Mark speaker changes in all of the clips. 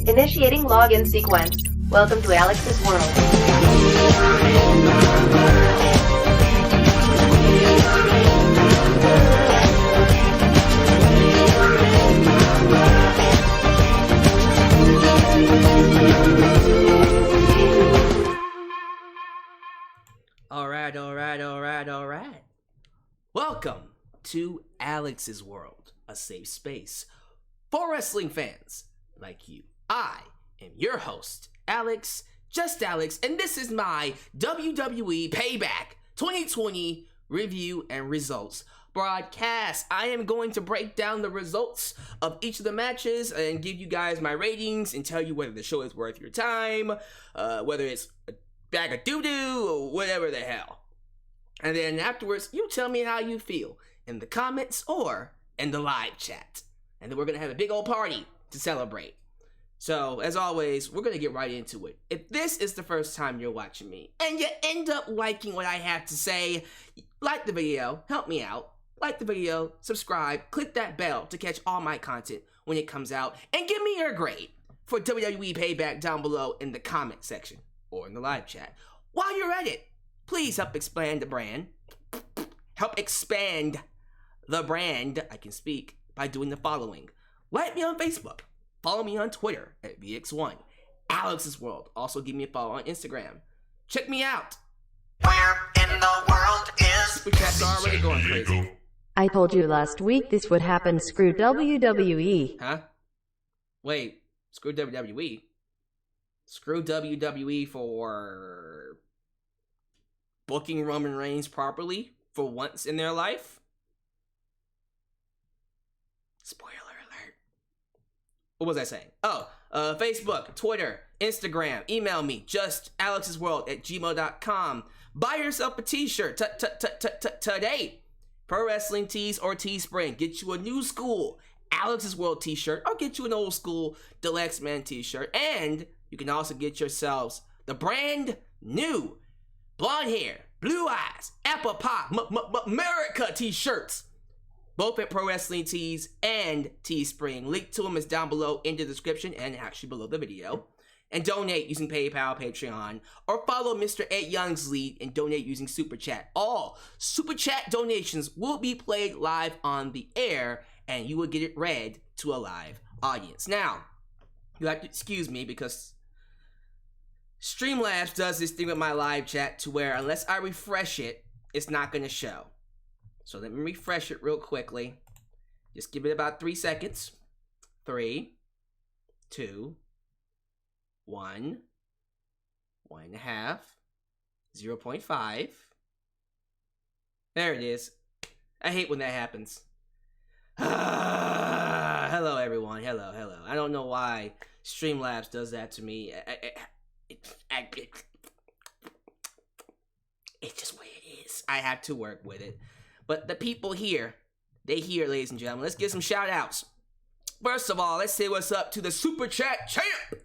Speaker 1: Initiating login sequence. Welcome to Alyx's world.
Speaker 2: Alright. Welcome to Alyx's world, a safe space for wrestling fans like you. I am your host, Alyx, just Alyx, and this is my WWE Payback 2020 review and results broadcast. I am going to break down the results of each of the matches and give you guys my ratings and tell you whether the show is worth your time, whether it's a bag of doo-doo or whatever the hell. And then afterwards, you tell me how you feel in the comments or in the live chat. And then we're going to have a big old party to celebrate. So, as always, we're going to get right into it. If this is the first time you're watching me and you end up liking what I have to say, like the video, help me out. Like the video, subscribe, click that bell to catch all my content when it comes out, and give me your grade for WWE Payback down below in the comment section or in the live chat. While you're at it, please help expand the brand. Help expand the brand, I can speak, by doing the following. Like me on Facebook. Follow me on Twitter at VX1. Alyx's World. Also give me a follow on Instagram. Check me out.
Speaker 3: Where in the world is
Speaker 2: Super chats are already going crazy.
Speaker 4: I told you last week this would happen. Screw WWE.
Speaker 2: Huh? Wait. Screw WWE? Screw WWE for booking Roman Reigns properly for once in their life? Spoiler alert. What was I saying? Facebook, Twitter, Instagram, email me, just alyxsworld@gmail.com. Buy yourself a t-shirt today. Pro Wrestling Tees or Teespring. Get you a new school Alyx's World t-shirt or get you an old school Deluxe Man t-shirt. And you can also get yourselves the brand new blonde hair, blue eyes, apple pie, America t-shirts. Both at Pro Wrestling Tees and Teespring. Link to them is down below in the description and actually below the video. And donate using PayPal, Patreon, or follow Mr. Ed Young's lead and donate using Super Chat. All Super Chat donations will be played live on the air, and you will get it read to a live audience. Now, you have to excuse me because Streamlabs does this thing with my live chat to where unless I refresh it, it's not going to show. So let me refresh it real quickly. Just give it about 3 seconds. 3, 2, 1, 1.5, 0.5. There it is. I hate when that happens. Hello, everyone. Hello. I don't know why Streamlabs does that to me. It's just what it is. I have to work with it. But the people here, they here, ladies and gentlemen. Let's get some shout outs. First of all, let's say what's up to the Super Chat champ.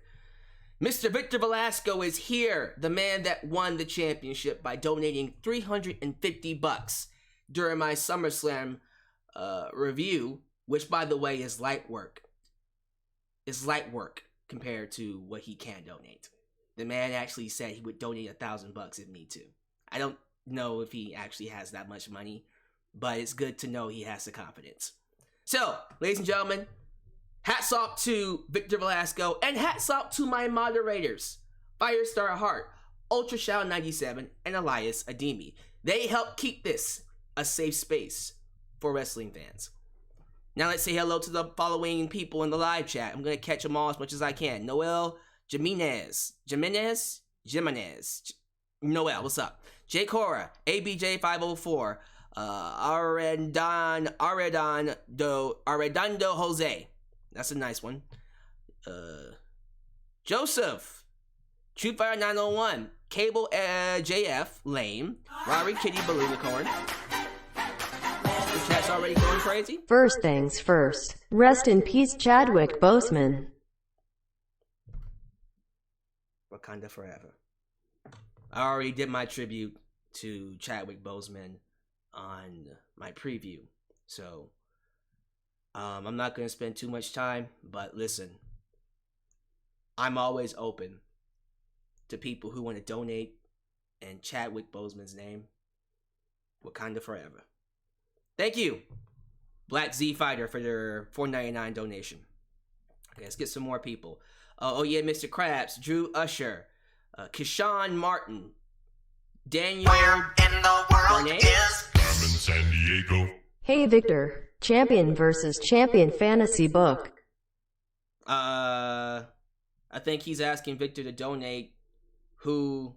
Speaker 2: Mr. Victor Velasco is here, the man that won the championship by donating $350 during my SummerSlam review, which, by the way, is light work. It's light work compared to what he can donate. The man actually said he would donate $1,000 if need to. I don't know if he actually has that much money, but it's good to know he has the confidence. So, ladies and gentlemen, hats off to Victor Velasco, and hats off to my moderators, Firestar Hart, Ultrashout 97, and Elias Ademi. They help keep this a safe space for wrestling fans. Now let's say hello to the following people in the live chat. I'm going to catch them all as much as I can. Noel Jimenez. Noel, what's up? J. Cora, ABJ504, Arredondo Jose. That's a nice one. Joseph, Truefire 901, Cable JF, Lame, Rory Kitty Balloonicorn. The chat's already going crazy.
Speaker 4: First things first. Rest in peace, Chadwick Boseman.
Speaker 2: Wakanda forever. I already did my tribute to Chadwick Boseman on my preview, so I'm not going to spend too much time, but listen, I'm always open to people who want to donate in Chadwick Boseman's name. Wakanda forever. Thank you, Black Z Fighter, for their $4.99 donation. Okay, let's get some more people. Oh yeah, Mr. Krabs, Drew Usher, Kishan Martin, Daniel.
Speaker 3: Where in the world
Speaker 2: Barnett?
Speaker 3: is
Speaker 5: I'm in San Diego.
Speaker 4: Hey Victor, Champion versus Champion Fantasy Book.
Speaker 2: I think he's asking Victor to donate who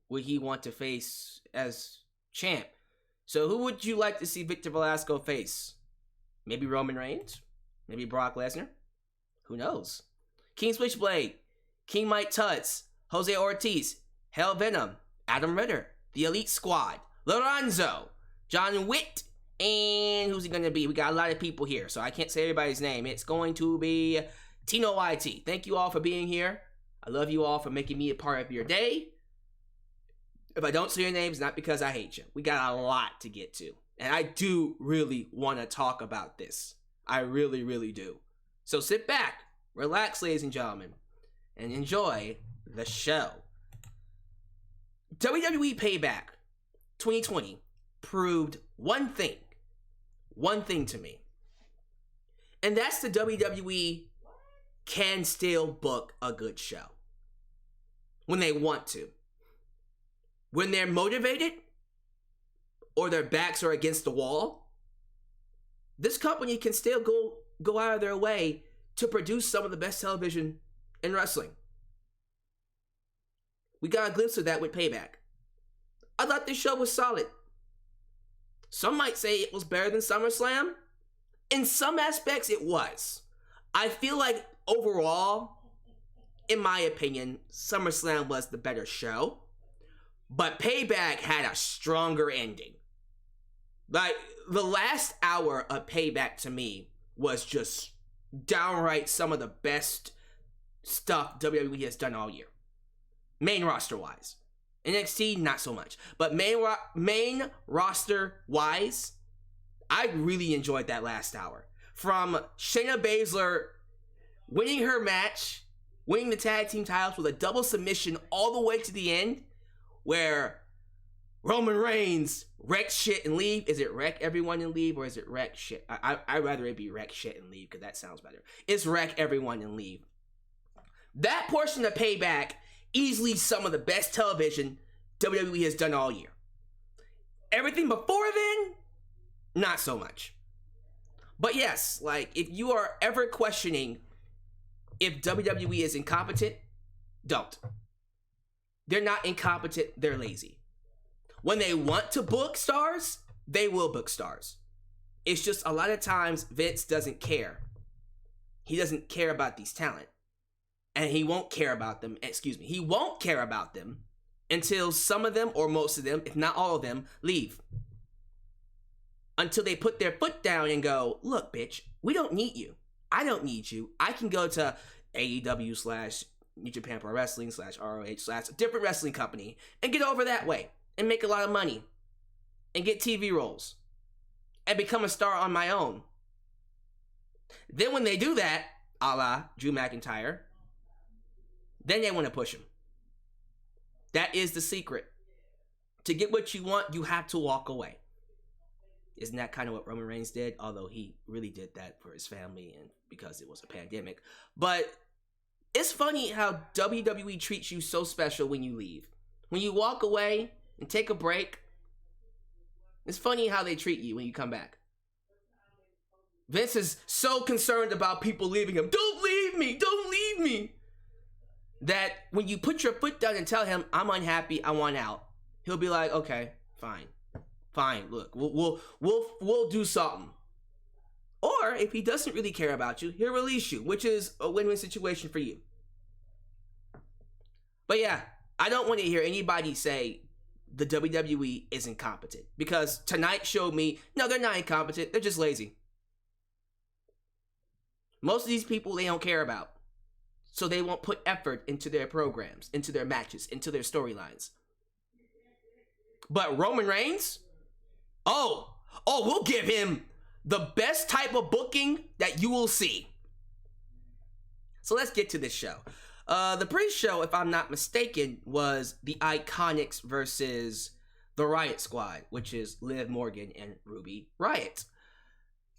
Speaker 2: would he want to face as champ. So who would you like to see Victor Velasco face? Maybe Roman Reigns? Maybe Brock Lesnar? Who knows? King Switchblade, King Mike Tuts, Jose Ortiz, Hell Venom, Adam Ritter, The Elite Squad, Lorenzo, John Witt, and who's it going to be? We got a lot of people here, so I can't say everybody's name. It's going to be Tino YT. Thank you all for being here. I love you all for making me a part of your day. If I don't say your names, not because I hate you. We got a lot to get to. And I do really want to talk about this. I really, really do. So sit back, relax, ladies and gentlemen, and enjoy the show. WWE Payback 2020 proved one thing to me. And that's the WWE can still book a good show. When they want to. When they're motivated, or their backs are against the wall, this company can still go out of their way to produce some of the best television in wrestling. We got a glimpse of that with Payback. I thought this show was solid. Some might say it was better than SummerSlam. In some aspects, it was. I feel like overall, in my opinion, SummerSlam was the better show. But Payback had a stronger ending. Like, the last hour of Payback to me was just downright some of the best stuff WWE has done all year. Main roster-wise. NXT, not so much. But main roster-wise, I really enjoyed that last hour. From Shayna Baszler winning her match, winning the tag team titles with a double submission all the way to the end, where Roman Reigns wreck shit and leave. Is it wreck everyone and leave, or is it wreck shit? I'd rather it be wreck shit and leave, because that sounds better. It's wreck everyone and leave. That portion of Payback, easily some of the best television WWE has done all year. Everything before then, not so much. But yes, like, if you are ever questioning if WWE is incompetent, don't. They're not incompetent, they're lazy. When they want to book stars, they will book stars. It's just a lot of times Vince doesn't care. He doesn't care about these talent. And he won't care about them, he won't care about them until some of them, or most of them, if not all of them, leave. Until they put their foot down and go, look, bitch, we don't need you. I don't need you. I can go to AEW / New Japan Pro Wrestling / ROH / a different wrestling company and get over that way and make a lot of money and get TV roles and become a star on my own. Then when they do that, a la Drew McIntyre, then they want to push him. That is the secret. To get what you want, you have to walk away. Isn't that kind of what Roman Reigns did? Although he really did that for his family and because it was a pandemic. But it's funny how WWE treats you so special when you leave. When you walk away and take a break, it's funny how they treat you when you come back. Vince is so concerned about people leaving him. Don't leave me! Don't leave me! That when you put your foot down and tell him, I'm unhappy, I want out, he'll be like, okay, fine. Fine, look, we'll do something. Or if he doesn't really care about you, he'll release you, which is a win-win situation for you. But yeah, I don't want to hear anybody say the WWE is incompetent, because tonight showed me, no, they're not incompetent, they're just lazy. Most of these people they don't care about, so they won't put effort into their programs, into their matches, into their storylines. But Roman Reigns, we'll give him the best type of booking that you will see. So let's get to this show. The pre-show, if I'm not mistaken, was the IIconics versus the Riott Squad, which is Liv Morgan and Ruby Riott.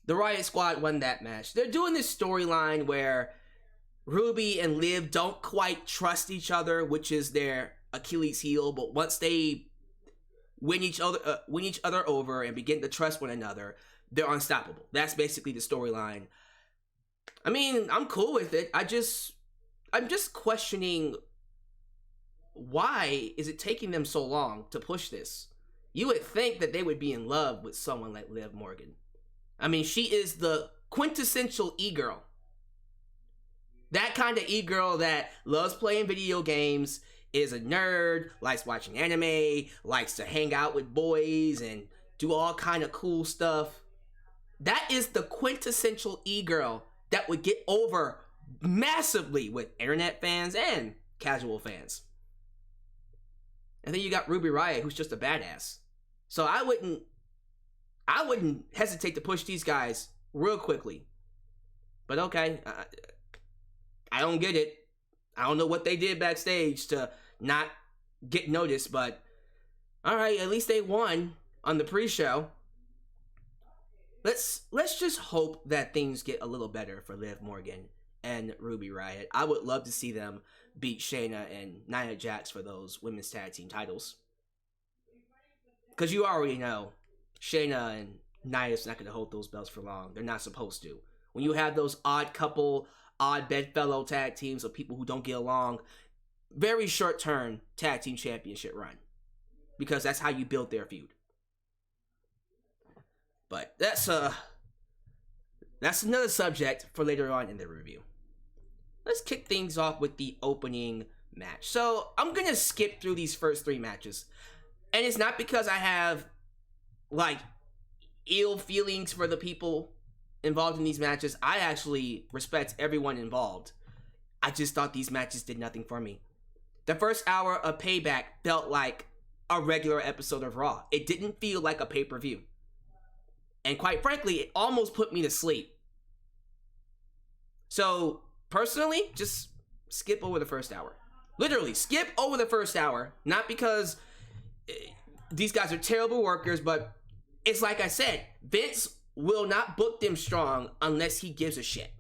Speaker 2: The Riott Squad won that match. They're doing this storyline where Ruby and Liv don't quite trust each other, which is their Achilles heel, but once they win each other over and begin to trust one another, they're unstoppable. That's basically the storyline. I mean, I'm cool with it. I'm just questioning, why is it taking them so long to push this? You would think that they would be in love with someone like Liv Morgan. I mean, she is the quintessential e-girl. That kind of e-girl that loves playing video games, is a nerd, likes watching anime, likes to hang out with boys and do all kind of cool stuff. That is the quintessential e-girl that would get over massively with internet fans and casual fans. And then you got Ruby Riott, who's just a badass. So I wouldn't hesitate to push these guys real quickly. But okay, I don't get it. I don't know what they did backstage to not get noticed, but all right, at least they won on the pre-show. Let's just hope that things get a little better for Liv Morgan and Ruby Riott. I would love to see them beat Shayna and Nia Jax for those women's tag team titles. Because you already know, Shayna and Nia's not going to hold those belts for long. They're not supposed to. When you have those odd couple, odd bedfellow tag teams of people who don't get along, very short-term tag team championship run. Because that's how you build their feud. But that's another subject for later on in the review. Let's kick things off with the opening match. So I'm gonna skip through these first three matches, and it's not because I have like ill feelings for the people involved in these matches. I actually respect everyone involved. I just thought these matches did nothing for me. The first hour of Payback felt like a regular episode of Raw. It didn't feel like a pay-per-view. And quite frankly, it almost put me to sleep. So, personally, just skip over the first hour. Literally, skip over the first hour. Not because these guys are terrible workers, but it's like I said, Vince will not book them strong unless he gives a shit.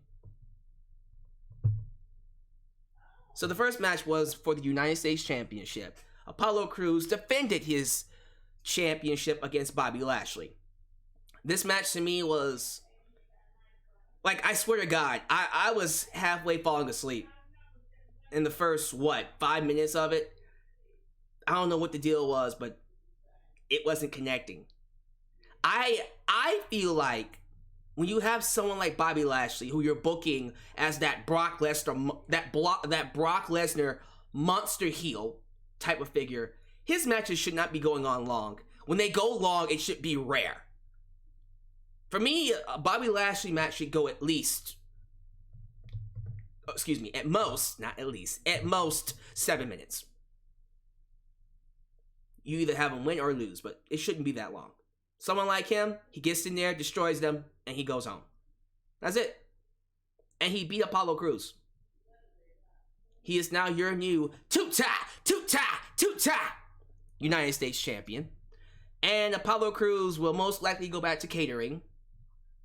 Speaker 2: So the first match was for the United States Championship. Apollo Crews defended his championship against Bobby Lashley. This match to me was, like, I swear to God, I was halfway falling asleep in the first, 5 minutes of it? I don't know what the deal was, but it wasn't connecting. I feel like when you have someone like Bobby Lashley, who you're booking as that Brock Lesnar monster heel type of figure, his matches should not be going on long. When they go long, it should be rare. For me, a Bobby Lashley match should go at most, 7 minutes. You either have him win or lose, but it shouldn't be that long. Someone like him, he gets in there, destroys them, and he goes home. That's it. And he beat Apollo Crews. He is now your new two-time United States champion. And Apollo Crews will most likely go back to catering.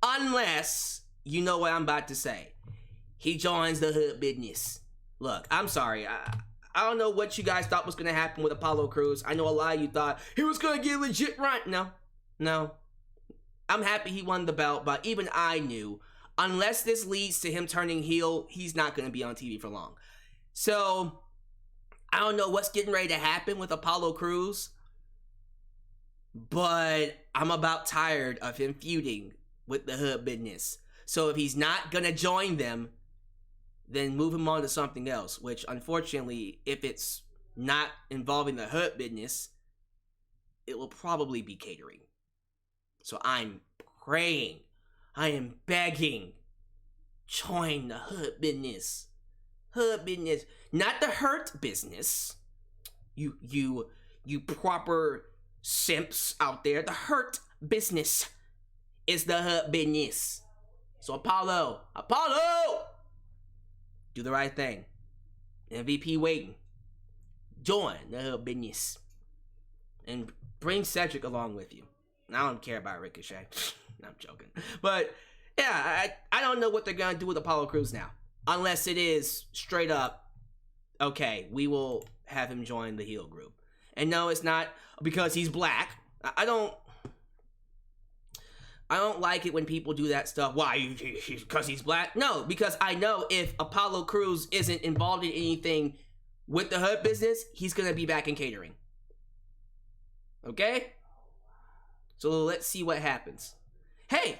Speaker 2: Unless, you know what I'm about to say, he joins the hood business. Look, I'm sorry. I don't know what you guys thought was going to happen with Apollo Crews. I know a lot of you thought he was going to get a legit run. No. I'm happy he won the belt, but even I knew, unless this leads to him turning heel, he's not going to be on TV for long. So, I don't know what's getting ready to happen with Apollo Crews, but I'm about tired of him feuding with the hood business. So if he's not going to join them, then move him on to something else, which unfortunately, if it's not involving the hood business, it will probably be catering. So I'm praying, I am begging, join the hood business. Hood business, not the hurt business. You proper simps out there. The hurt business is the hood business. So Apollo, do the right thing. MVP waiting. Join the business. And bring Cedric along with you. I don't care about Ricochet. I'm joking. But, yeah, I don't know what they're going to do with Apollo Crews now. Unless it is straight up, okay, we will have him join the heel group. And no, it's not because he's black. I don't like it when people do that stuff. Why? Because he's black? No, because I know if Apollo Crews isn't involved in anything with the Hood business, he's going to be back in catering. Okay? So let's see what happens. Hey,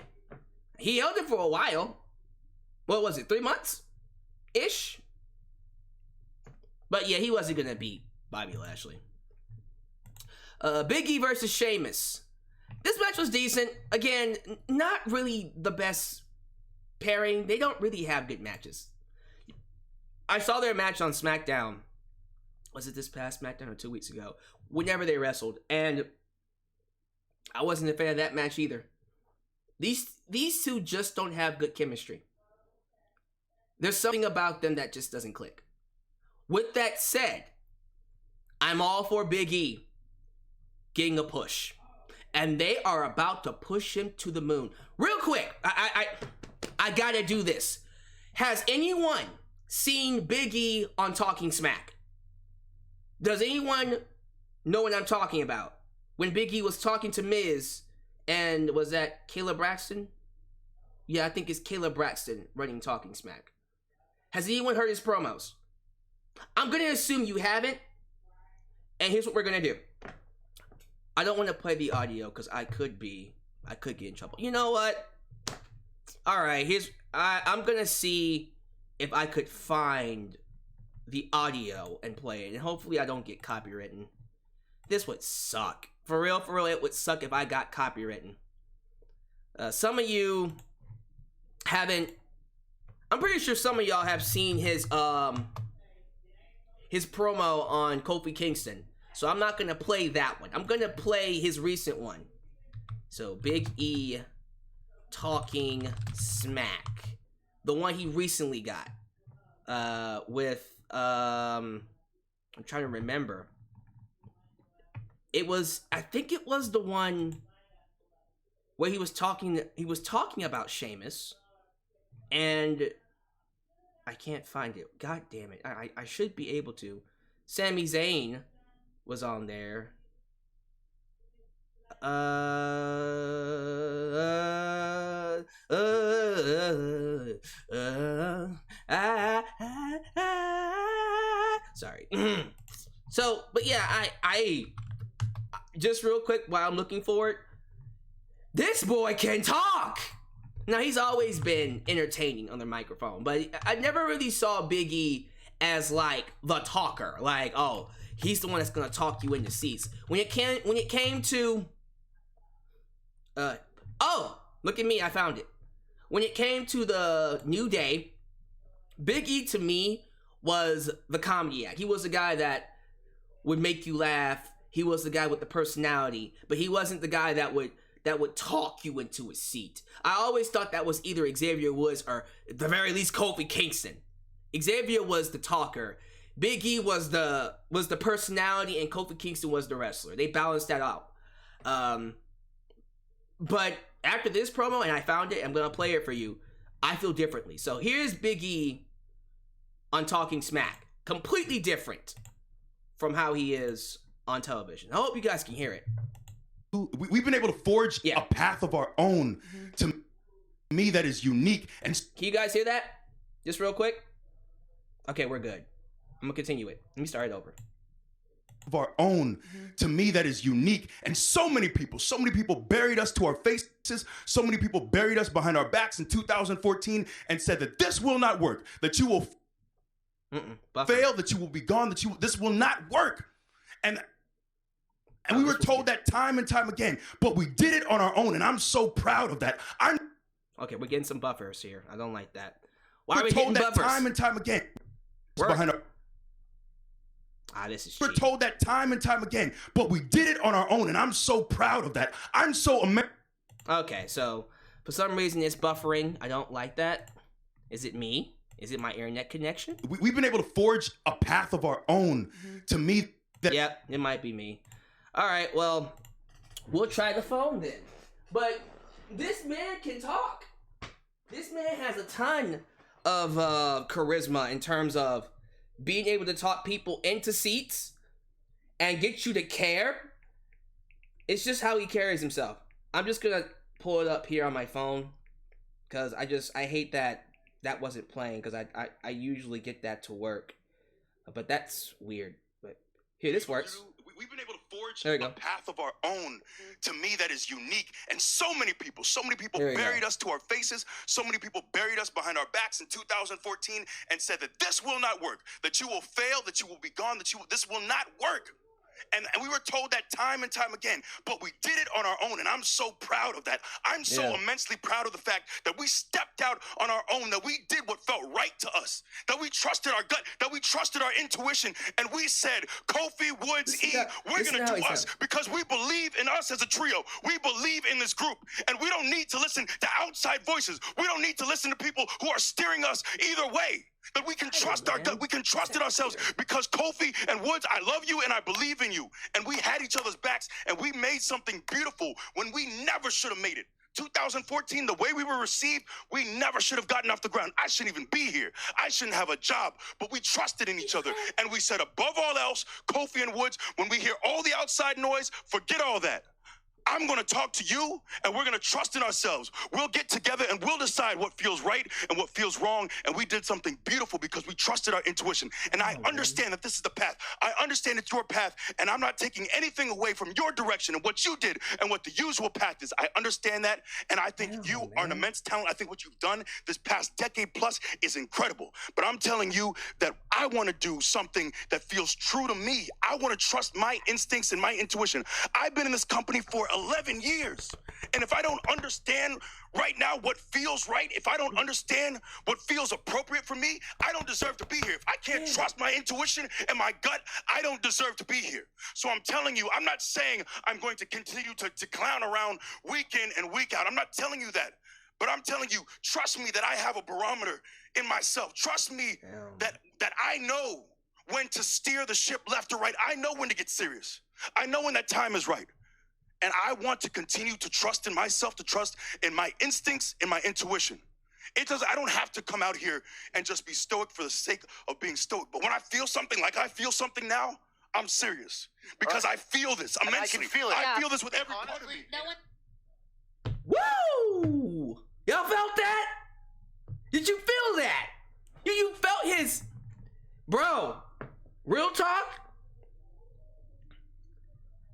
Speaker 2: he held it for a while. What was it, 3 months? Ish? But yeah, he wasn't going to beat Bobby Lashley. Big E versus Sheamus. This match was decent. Again, not really the best pairing. They don't really have good matches. I saw their match on SmackDown. Was it this past SmackDown or 2 weeks ago? Whenever they wrestled. And I wasn't a fan of that match either. These two just don't have good chemistry. There's something about them that just doesn't click. With that said, I'm all for Big E getting a push. And they are about to push him to the moon. Real quick, I gotta do this. Has anyone seen Big E on Talking Smack? Does anyone know what I'm talking about? When Big E was talking to Miz, and was that Kayla Braxton? Yeah, I think it's Kayla Braxton running Talking Smack. Has anyone heard his promos? I'm gonna assume you haven't. And here's what we're gonna do. I don't want to play the audio because I could get in trouble. You know what? All right, I'm gonna see if I could find the audio and play it, and hopefully I don't get copywritten. This would suck. For real, it would suck if I got copywritten. Some of you haven't. I'm pretty sure some of y'all have seen his promo on Kofi Kingston. So I'm not going to play that one. I'm going to play his recent one. So Big E Talking Smack. The one he recently got. With, I'm trying to remember. I think it was the one where he was talking about Sheamus. And I can't find it. God damn it. I should be able to. Sami Zayn was on there. Sorry. So, but yeah, I just real quick while I'm looking for it. This boy can talk. Now, he's always been entertaining on the microphone, but I never really saw Big E as like the talker. Like, oh, he's the one that's gonna talk you into seats. When it came to oh, look at me, I found it. When it came to the New Day, Big E to me was the comedy act. He was the guy that would make you laugh. He was the guy with the personality, but he wasn't the guy that would talk you into a seat. I always thought that was either Xavier Woods or at the very least Kofi Kingston. Xavier was the talker. Big E was the personality, and Kofi Kingston was the wrestler. They balanced that out. But after this promo, and I found it, I'm gonna play it for you. I feel differently. So here's Big E on Talking Smack. Completely different from how he is on television. I hope you guys can hear it.
Speaker 6: We've been able to forge a path of our own to me that is unique. And
Speaker 2: can you guys hear that? Just real quick. Okay, we're good. I'm gonna continue it. Let me start it over.
Speaker 6: Of our own to me that is unique. And so many people buried us to our faces. So many people buried us behind our backs in 2014 and said that this will not work, that you will fail, that you will be gone, this will not work. And we were told that time and time again, but we did it on our own, and I'm so proud of that.
Speaker 2: Okay, we're getting some buffers here. I don't like that. Why are we
Speaker 6: told
Speaker 2: getting
Speaker 6: that
Speaker 2: buffers?
Speaker 6: time and time again.
Speaker 2: This is
Speaker 6: we're told that time and time again, but we did it on our own, and I'm so proud of that. I'm so
Speaker 2: Okay, so for some reason it's buffering. I don't like that. Is it me? Is it my internet connection?
Speaker 6: We've been able to forge a path of our own. To me,
Speaker 2: Yep, it might be me. All right, well, we'll try the phone then. But this man can talk. This man has a ton of charisma in terms of being able to talk people into seats and get you to care. It's just how he carries himself. I'm just gonna pull it up here on my phone because I hate that wasn't playing because I usually get that to work, but that's weird. But here, this works.
Speaker 6: We've been able to forge
Speaker 2: There we go.
Speaker 6: a path of our own, to me, that is unique. And so many people
Speaker 2: There we
Speaker 6: buried
Speaker 2: go.
Speaker 6: us to our faces. So many people buried us behind our backs in 2014 and said that this will not work, that you will fail, that you will be gone, this will not work. And we were told that time and time again, but we did it on our own, and I'm so proud of that. I'm so immensely proud of the fact that we stepped out on our own, that we did what felt right to us, that we trusted our gut, that we trusted our intuition, and we said, Kofi, Woods, we're going to do us because we believe in us as a trio. We believe in this group, and we don't need to listen to outside voices. We don't need to listen to people who are steering us either way. That we can trust our gut, we can trust in ourselves because Kofi and Woods, I love you and I believe in you. And we had each other's backs and we made something beautiful when we never should have made it. 2014, the way we were received, we never should have gotten off the ground. I shouldn't even be here. I shouldn't have a job, but we trusted in each other. And we said, above all else, Kofi and Woods, when we hear all the outside noise, forget all that. I'm going to talk to you, and we're going to trust in ourselves. We'll get together, and we'll decide what feels right and what feels wrong, and we did something beautiful because we trusted our intuition. And I understand that this is the path. I understand it's your path, and I'm not taking anything away from your direction and what you did and what the usual path is. I understand that, and I think you are an immense talent. I think what you've done this past decade plus is incredible. But I'm telling you that I want to do something that feels true to me. I want to trust my instincts and my intuition. I've been in this company for 11 years. And if I don't understand right now what feels right, if I don't understand what feels appropriate for me, I don't deserve to be here. If I can't trust my intuition and my gut, I don't deserve to be here. So I'm telling you, I'm not saying I'm going to continue to clown around week in and week out. I'm not telling you that. But I'm telling you, trust me that I have a barometer in myself. Trust me that I know when to steer the ship left or right. I know when to get serious. I know when that time is right. And I want to continue to trust in myself, to trust in my instincts, in my intuition. I don't have to come out here and just be stoic for the sake of being stoic. But when I feel something like I feel something now, I'm serious. Because I feel this immensely.
Speaker 3: I can feel it.
Speaker 6: I feel this with every part of me.
Speaker 2: Woo! Y'all felt that? Did you feel that? You felt his... Bro, real talk?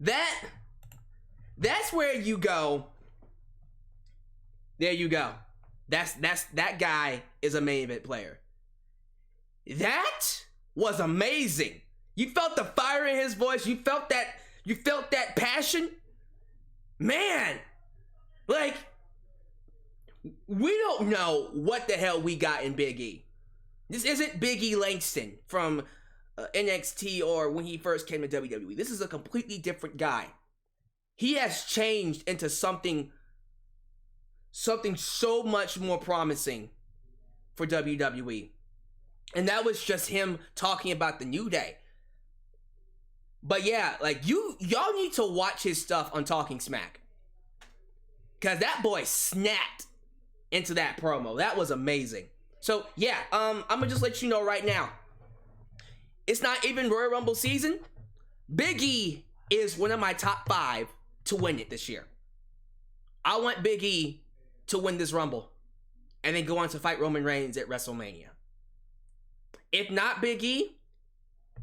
Speaker 2: That's where you go. There you go. That guy is a main event player. That was amazing. You felt the fire in his voice. You felt that passion. Man, like, we don't know what the hell we got in Big E. This isn't Big E Langston from NXT or when he first came to WWE. This is a completely different guy. He has changed into something so much more promising for WWE. And that was just him talking about the New Day. But yeah, like y'all need to watch his stuff on Talking Smack. Cause that boy snapped into that promo. That was amazing. So yeah, I'm gonna just let you know right now. It's not even Royal Rumble season. Big E is one of my top 5 to win it this year. I want Big E to win this Rumble and then go on to fight Roman Reigns at WrestleMania. If not Big E,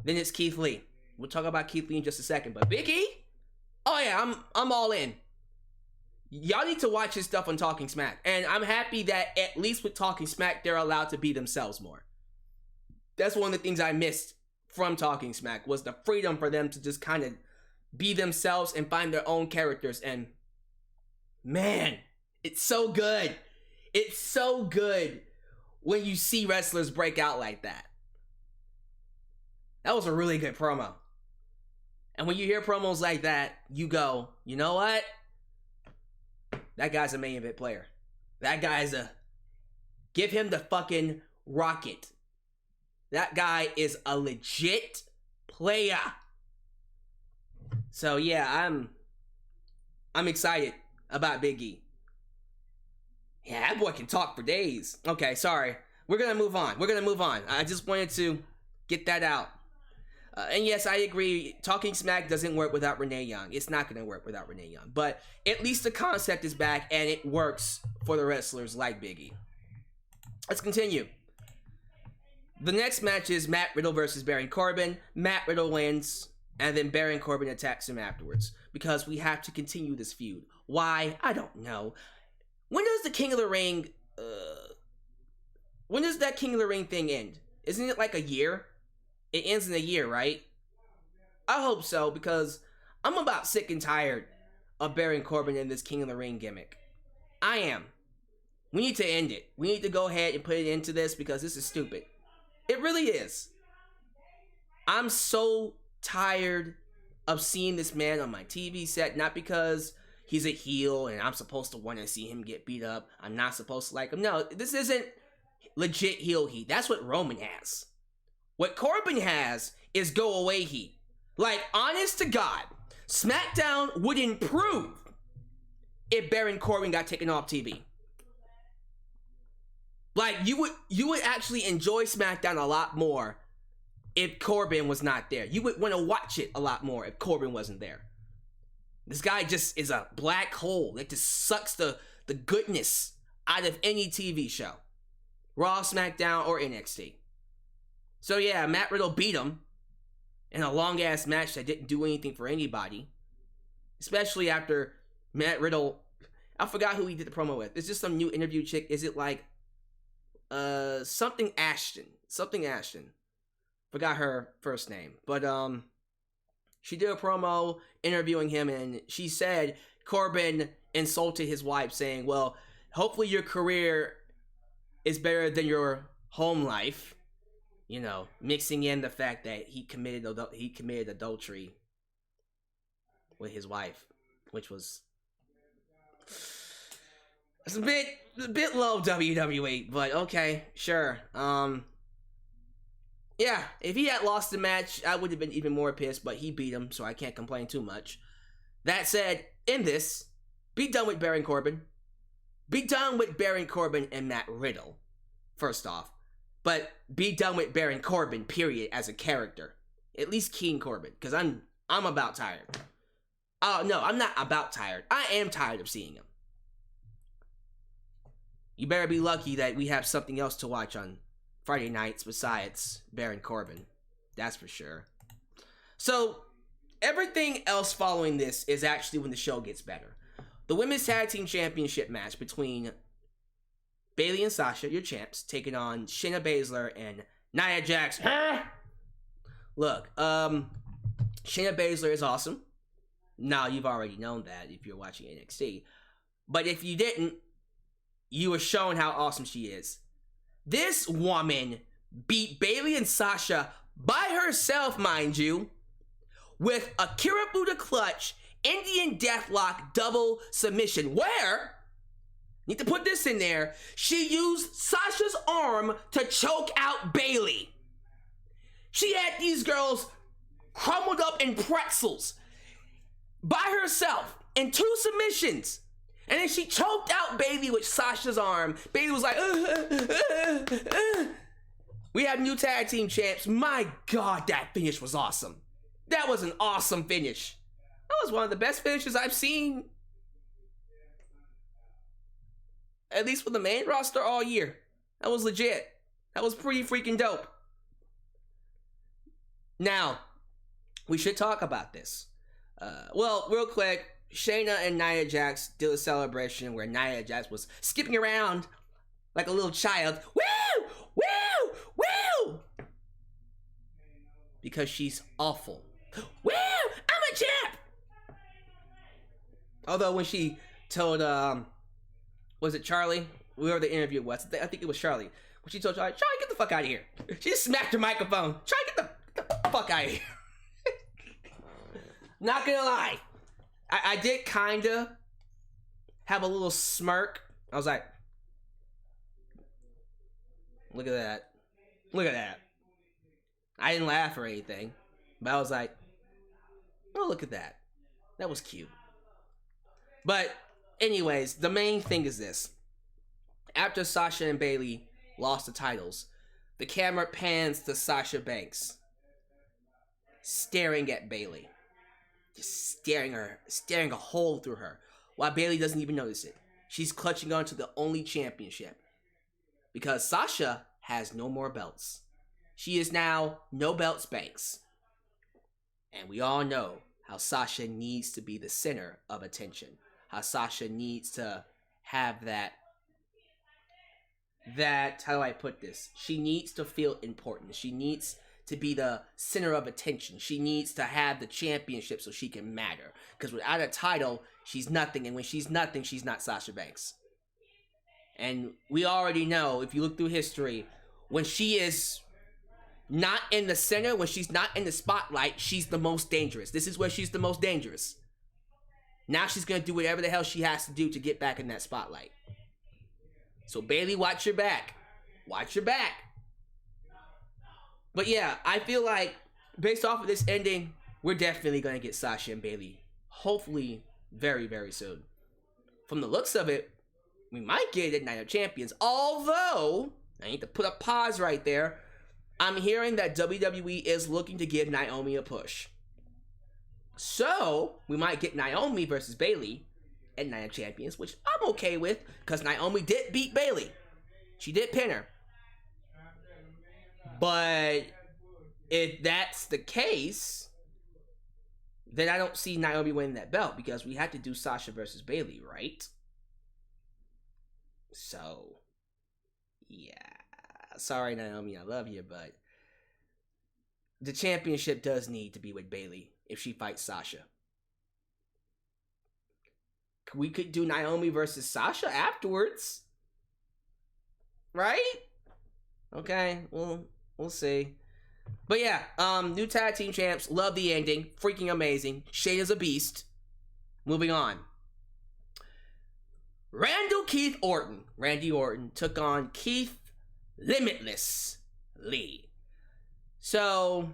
Speaker 2: then it's Keith Lee. We'll talk about Keith Lee in just a second. But Big E, oh yeah, I'm all in. Y'all need to watch his stuff on Talking Smack. And I'm happy that at least with Talking Smack, they're allowed to be themselves more. That's one of the things I missed from Talking Smack, was the freedom for them to just kind of be themselves and find their own characters. And man, it's so good. It's so good when you see wrestlers break out like that. That was a really good promo. And when you hear promos like that, you go, you know what? That guy's a main event player. That guy's give him the fucking rocket. That guy is a legit player. So yeah, I'm excited about Big E. Yeah, that boy can talk for days. Okay, sorry. We're gonna move on. I just wanted to get that out. And yes, I agree. Talking smack doesn't work without Renee Young. It's not gonna work without Renee Young. But at least the concept is back, and it works for the wrestlers like Big E. Let's continue. The next match is Matt Riddle versus Baron Corbin. Matt Riddle wins, and then Baron Corbin attacks him afterwards. Because we have to continue this feud. Why? I don't know. When does the King of the Ring, when does that King of the Ring thing end? Isn't it like a year? It ends in a year, right? I hope so, because I'm about sick and tired of Baron Corbin and this King of the Ring gimmick. I am. We need to end it. We need to go ahead and put it into this, because this is stupid. It really is. I'm so tired of seeing this man on my TV set, not because he's a heel and I'm supposed to want to see him get beat up. I'm not supposed to like him. No, this isn't legit heel heat. That's what Roman has. What Corbin has is go away heat. Like, honest to God, SmackDown would improve if Baron Corbin got taken off TV. Like, you would actually enjoy SmackDown a lot more if Corbin was not there. You would want to watch it a lot more if Corbin wasn't there. This guy just is a black hole that just sucks the goodness out of any TV show. Raw, SmackDown, or NXT. So yeah, Matt Riddle beat him in a long-ass match that didn't do anything for anybody. Especially after Matt Riddle... I forgot who he did the promo with. It's just some new interview chick. Is it like... something Ashton. Something Ashton. Forgot her first name. But, she did a promo interviewing him, and she said Corbin insulted his wife, saying, well, hopefully your career is better than your home life. You know, mixing in the fact that he committed adultery with his wife, which was... It's a bit low, WWE, but okay, sure. Yeah, if he had lost the match, I would have been even more pissed, but he beat him, so I can't complain too much. That said, in this, be done with Baron Corbin. Be done with Baron Corbin and Matt Riddle, first off. But be done with Baron Corbin, period, as a character. At least King Corbin, because I'm about tired. Oh, no, I'm not about tired. I am tired of seeing him. You better be lucky that we have something else to watch on Friday nights besides Baron Corbin. That's for sure. So, everything else following this is actually when the show gets better. The Women's Tag Team Championship match between Bayley and Sasha, your champs, taking on Shayna Baszler and Nia Jax. Look, Shayna Baszler is awesome. Now, you've already known that if you're watching NXT. But if you didn't, you were shown how awesome she is. This woman beat Bayley and Sasha by herself, mind you, with a Kirifuda clutch, Indian Deathlock double submission, where, need to put this in there, she used Sasha's arm to choke out Bayley. She had these girls crumbled up in pretzels by herself in 2 submissions. And then she choked out Bayley with Sasha's arm. Bayley was like, We have new tag team champs. My God, that finish was awesome. That was an awesome finish. That was one of the best finishes I've seen, at least for the main roster, all year. That was legit. That was pretty freaking dope. Now, we should talk about this. Well, real quick, Shayna and Nia Jax did a celebration where Nia Jax was skipping around like a little child. Woo! Woo! Woo! Because she's awful. Woo! I'm a champ! Although when she told, was it Charlie? Whoever the interview was. I think it was Charlie. When she told Charlie, get the fuck out of here. She just smacked her microphone. Charlie, get the fuck out of here. Not gonna lie. I did kinda have a little smirk. I was like, Look at that. Look at that. I didn't laugh or anything, but I was like, oh, look at that. That was cute. But anyways, the main thing is this. After Sasha and Bayley lost the titles, the camera pans to Sasha Banks, staring at Bayley. Just staring a hole through her, while Bayley doesn't even notice it. She's clutching on to the only championship. Because Sasha has no more belts. She is now no belts Banks. And we all know how Sasha needs to be the center of attention. How Sasha needs to have that, how do I put this? She needs to feel important. She needs to be the center of attention. She needs to have the championship so she can matter. Because without a title, she's nothing. And when she's nothing, she's not Sasha Banks. And we already know, if you look through history, when she is not in the center, when she's not in the spotlight, she's the most dangerous. This is where she's the most dangerous. Now she's going to do whatever the hell she has to do to get back in that spotlight. So Bayley, watch your back. Watch your back. But yeah, I feel like, based off of this ending, we're definitely going to get Sasha and Bayley. Hopefully, very, very soon. From the looks of it, we might get it at Night of Champions. Although, I need to put a pause right there. I'm hearing that WWE is looking to give Naomi a push. So, we might get Naomi versus Bayley at Night of Champions, which I'm okay with, because Naomi did beat Bayley. She did pin her. But if that's the case, then I don't see Naomi winning that belt, because we had to do Sasha versus Bayley, right? So, yeah. Sorry, Naomi, I love you, but the championship does need to be with Bayley if she fights Sasha. We could do Naomi versus Sasha afterwards. Right? Okay, well, we'll see. But yeah, new tag team champs. Love the ending. Freaking amazing. Shayna's a beast. Moving on. Randy Orton took on Keith Limitless Lee. So,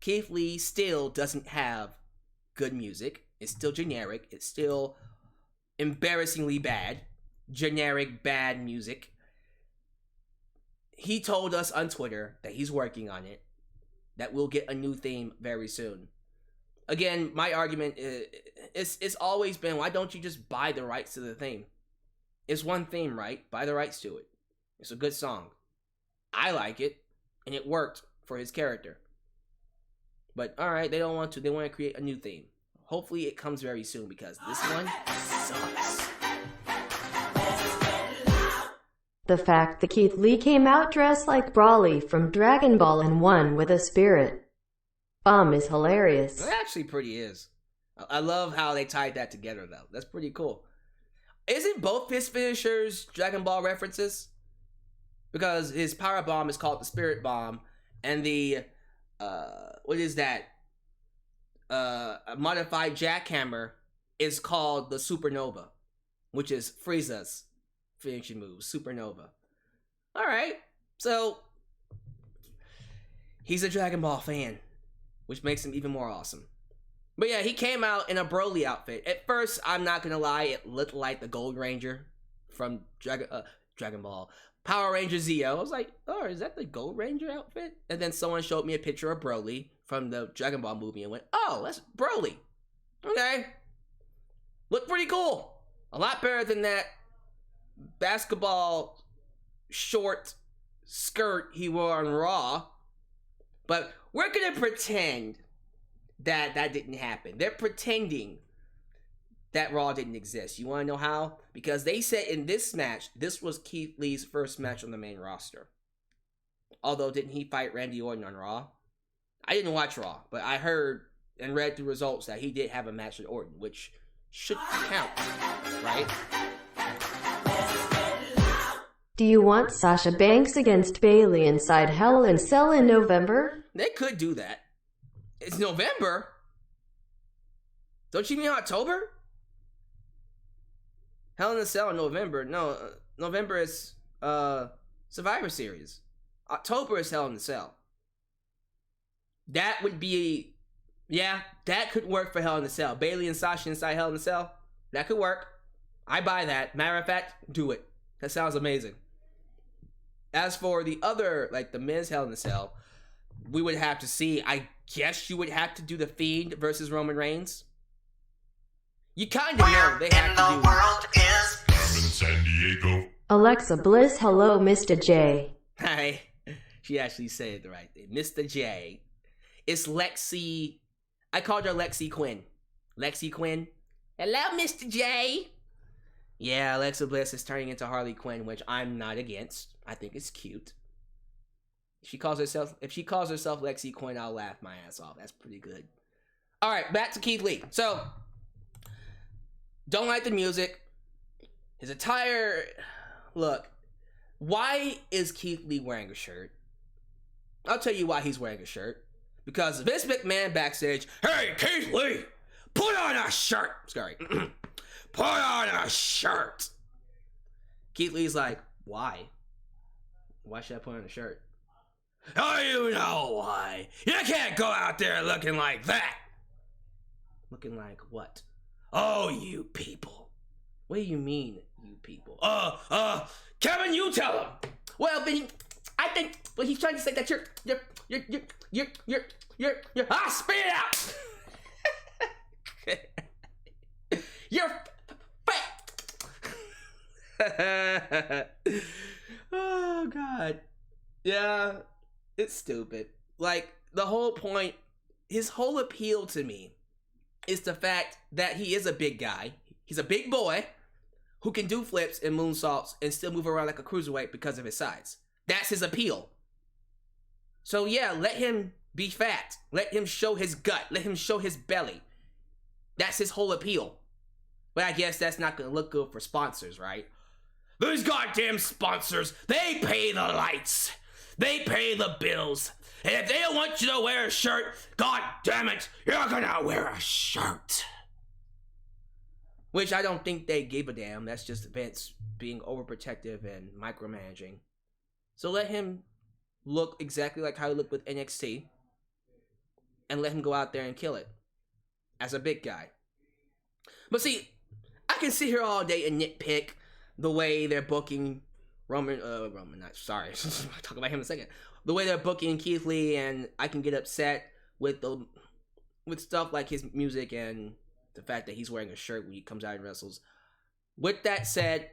Speaker 2: Keith Lee still doesn't have good music. It's still generic. It's still embarrassingly bad. Generic, bad music. He told us on Twitter that he's working on it. That we'll get a new theme very soon. Again, my argument is it's always been, why don't you just buy the rights to the theme? It's one theme, right? Buy the rights to it. It's a good song. I like it, and it worked for his character. But alright, they don't want to. They want to create a new theme. Hopefully it comes very soon, because this one sucks.
Speaker 4: The fact that Keith Lee came out dressed like Brawley from Dragon Ball and won with a spirit bomb is hilarious.
Speaker 2: It actually pretty is. I love how they tied that together, though. That's pretty cool. Isn't both his finishers Dragon Ball references? Because his power bomb is called the Spirit Bomb, and the what is that? A modified jackhammer is called the Supernova, which is Frieza's finishing move, Supernova. All right, so he's a Dragon Ball fan, which makes him even more awesome. But yeah, he came out in a Broly outfit. At first, I'm not gonna lie, it looked like the Gold Ranger from Dragon Ball. Power Ranger Zeo. I was like, oh, is that the Gold Ranger outfit? And then someone showed me a picture of Broly from the Dragon Ball movie and went, oh, that's Broly. Okay. Looked pretty cool. A lot better than that basketball short skirt he wore on Raw. But we're going to pretend that that didn't happen. They're pretending that Raw didn't exist. You want to know how? Because they said in this match, this was Keith Lee's first match on the main roster. Although, didn't he fight Randy Orton on Raw? I didn't watch Raw, but I heard and read through results that he did have a match with Orton, which should count, right?
Speaker 4: Do you want Sasha Banks against Bayley inside Hell in Cell in November?
Speaker 2: They could do that. It's November? Don't you mean October? Hell in a Cell in November. No, November is Survivor Series. October is Hell in a Cell. That would be, yeah, that could work for Hell in a Cell. Bayley and Sasha inside Hell in a Cell. That could work. I buy that. Matter of fact, do it. That sounds amazing. As for the other, like the men's Hell in a Cell, we would have to see. I guess you would have to do the Fiend versus Roman Reigns. You kind of know they have to do.
Speaker 3: Where in the world is?
Speaker 5: I'm in San Diego.
Speaker 4: Alexa Bliss, hello, Mr. J.
Speaker 2: Hi. She actually said it the right thing. Mr. J. It's Lexi. I called her Lexi Quinn. Lexi Quinn. Hello, Mr. J. Yeah, Alexa Bliss is turning into Harley Quinn, which I'm not against. I think it's cute. If she calls herself Lexi Quinn, I'll laugh my ass off. That's pretty good. All right, back to Keith Lee. So, don't like the music. His attire. Look, why is Keith Lee wearing a shirt? I'll tell you why he's wearing a shirt. Because Vince McMahon backstage, hey, Keith Lee, put on a shirt. Sorry. Put on a shirt. Keith Lee's like, why? Why should I put on a shirt? Oh, you know why. You can't go out there looking like that. Looking like what? Oh, you people. What do you mean, you people? Kevin, you tell him. Well, then, I think, well, he's trying to say that you're, spit it out. You're fat. Oh, God. Yeah, it's stupid. Like, the whole point, his whole appeal to me is the fact that he is a big guy. He's a big boy who can do flips and moonsaults and still move around like a cruiserweight because of his size. That's his appeal. So yeah, let him be fat. Let him show his gut. Let him show his belly. That's his whole appeal. But I guess that's not going to look good for sponsors, right? These goddamn sponsors, they pay the lights. They pay the bills. And if they don't want you to wear a shirt, god damn it, you're gonna wear a shirt. Which I don't think they gave a damn. That's just Vince being overprotective and micromanaging. So let him look exactly like how he looked with NXT. And let him go out there and kill it. As a big guy. But see, I can sit here all day and nitpick the way they're booking I'll talk about him in a second. The way they're booking Keith Lee, and I can get upset with stuff like his music and the fact that he's wearing a shirt when he comes out and wrestles. With that said,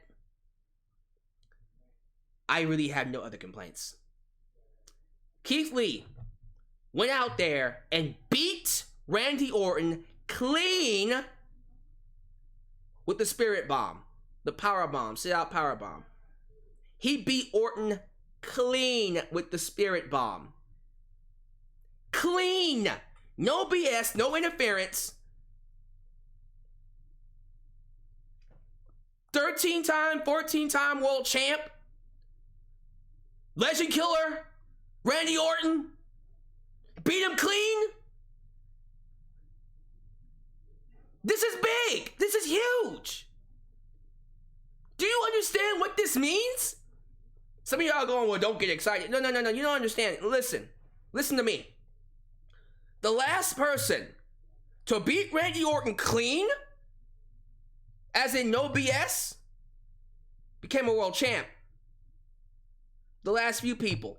Speaker 2: I really have no other complaints. Keith Lee went out there and beat Randy Orton clean with the Spirit Bomb, the Power Bomb, sit out Power Bomb. He beat Orton clean with the Spirit Bomb. Clean! No BS, no interference. 13-time, 14-time world champ. Legend killer. Randy Orton. Beat him clean. This is big. This is huge. Do you understand what this means? Some of y'all going, well, don't get excited. No. You don't understand. Listen to me. The last person to beat Randy Orton clean, as in no BS, became a world champ. The last few people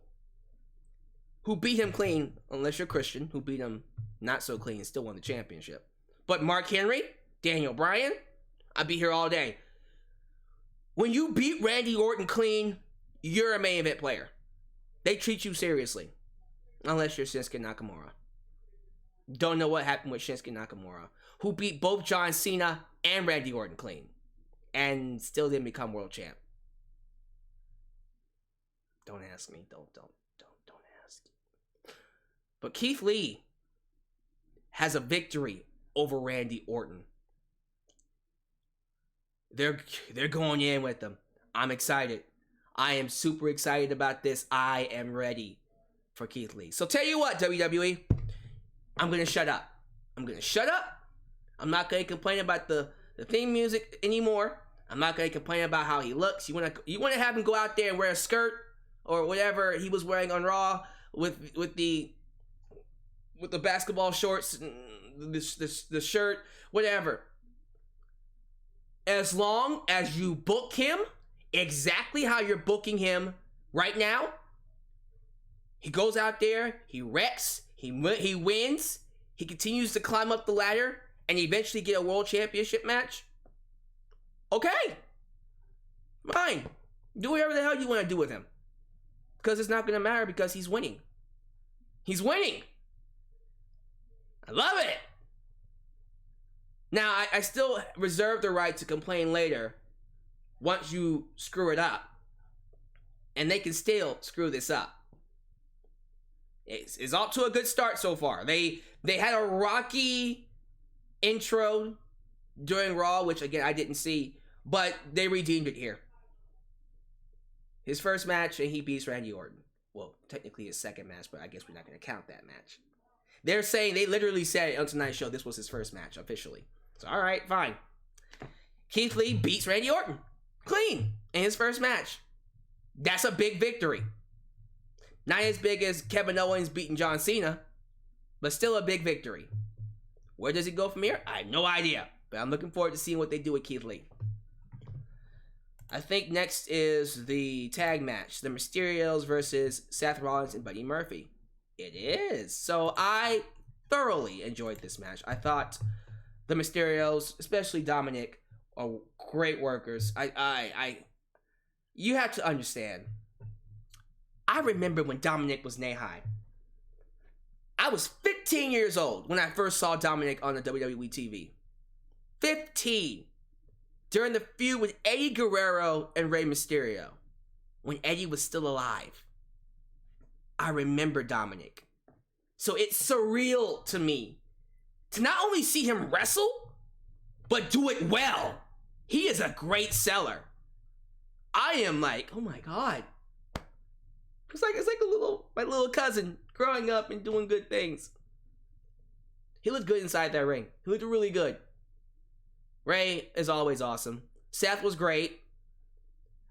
Speaker 2: who beat him clean, unless you're Christian, who beat him not so clean and still won the championship. But Mark Henry, Daniel Bryan, I'd be here all day. When you beat Randy Orton clean, you're a main event player. They treat you seriously. Unless you're Shinsuke Nakamura. Don't know what happened with Shinsuke Nakamura, who beat both John Cena and Randy Orton clean. And still didn't become world champ. Don't ask me. Don't ask. But Keith Lee has a victory over Randy Orton. They're going in with them. I'm excited. I am super excited about this. I am ready for Keith Lee. So tell you what, WWE, I'm going to shut up. I'm not going to complain about the theme music anymore. I'm not going to complain about how he looks. You want to have him go out there and wear a skirt? or whatever he was wearing on Raw with the basketball shorts, the shirt, whatever. As long as you book him exactly how you're booking him right now, he goes out there, he wrecks, he wins, he continues to climb up the ladder, and eventually get a world championship match. Okay, fine. Do whatever the hell you want to do with him. Because it's not going to matter because he's winning. He's winning. I love it. Now, I still reserve the right to complain later once you screw it up. And they can still screw this up. It's off to a good start so far. They had a rocky intro during Raw, which again I didn't see, but they redeemed it here. His first match, and he beats Randy Orton. Well, technically his second match, but I guess we're not going to count that match. They're saying, they literally said on tonight's show this was his first match officially. So all right, fine. Keith Lee beats Randy Orton clean in his first match. That's a big victory. Not as big as Kevin Owens beating John Cena, but still a big victory. Where does it go from here? I have no idea, but I'm looking forward to seeing what they do with Keith Lee. I think next is the tag match, the Mysterios versus Seth Rollins and Buddy Murphy. It is. So I thoroughly enjoyed this match. I thought the Mysterios, especially Dominic, are great workers. You have to understand. I remember when Dominic was knee-high. I was 15 years old when I first saw Dominic on the WWE TV. 15. During the feud with Eddie Guerrero and Rey Mysterio. When Eddie was still alive. I remember Dominic. So it's surreal to me to not only see him wrestle, but do it well. He is a great seller. I am like, oh my God. It's like my little cousin growing up and doing good things. He looked good inside that ring. He looked really good. Ray is always awesome. Seth was great.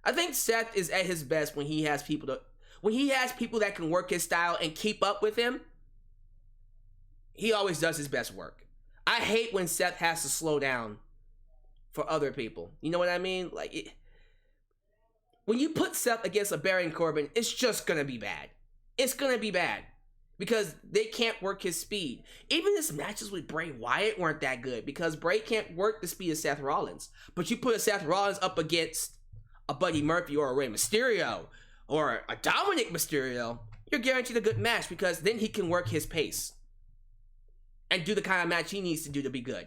Speaker 2: I think Seth is at his best when he has people that can work his style and keep up with him. He always does his best work. I hate when Seth has to slow down for other people. You know what I mean? When you put Seth against a Baron Corbin, it's just gonna be bad. It's gonna be bad. Because they can't work his speed. Even his matches with Bray Wyatt weren't that good. Because Bray can't work the speed of Seth Rollins. But you put a Seth Rollins up against a Buddy Murphy or a Rey Mysterio or a Dominic Mysterio, you're guaranteed a good match because then he can work his pace. And do the kind of match he needs to do to be good.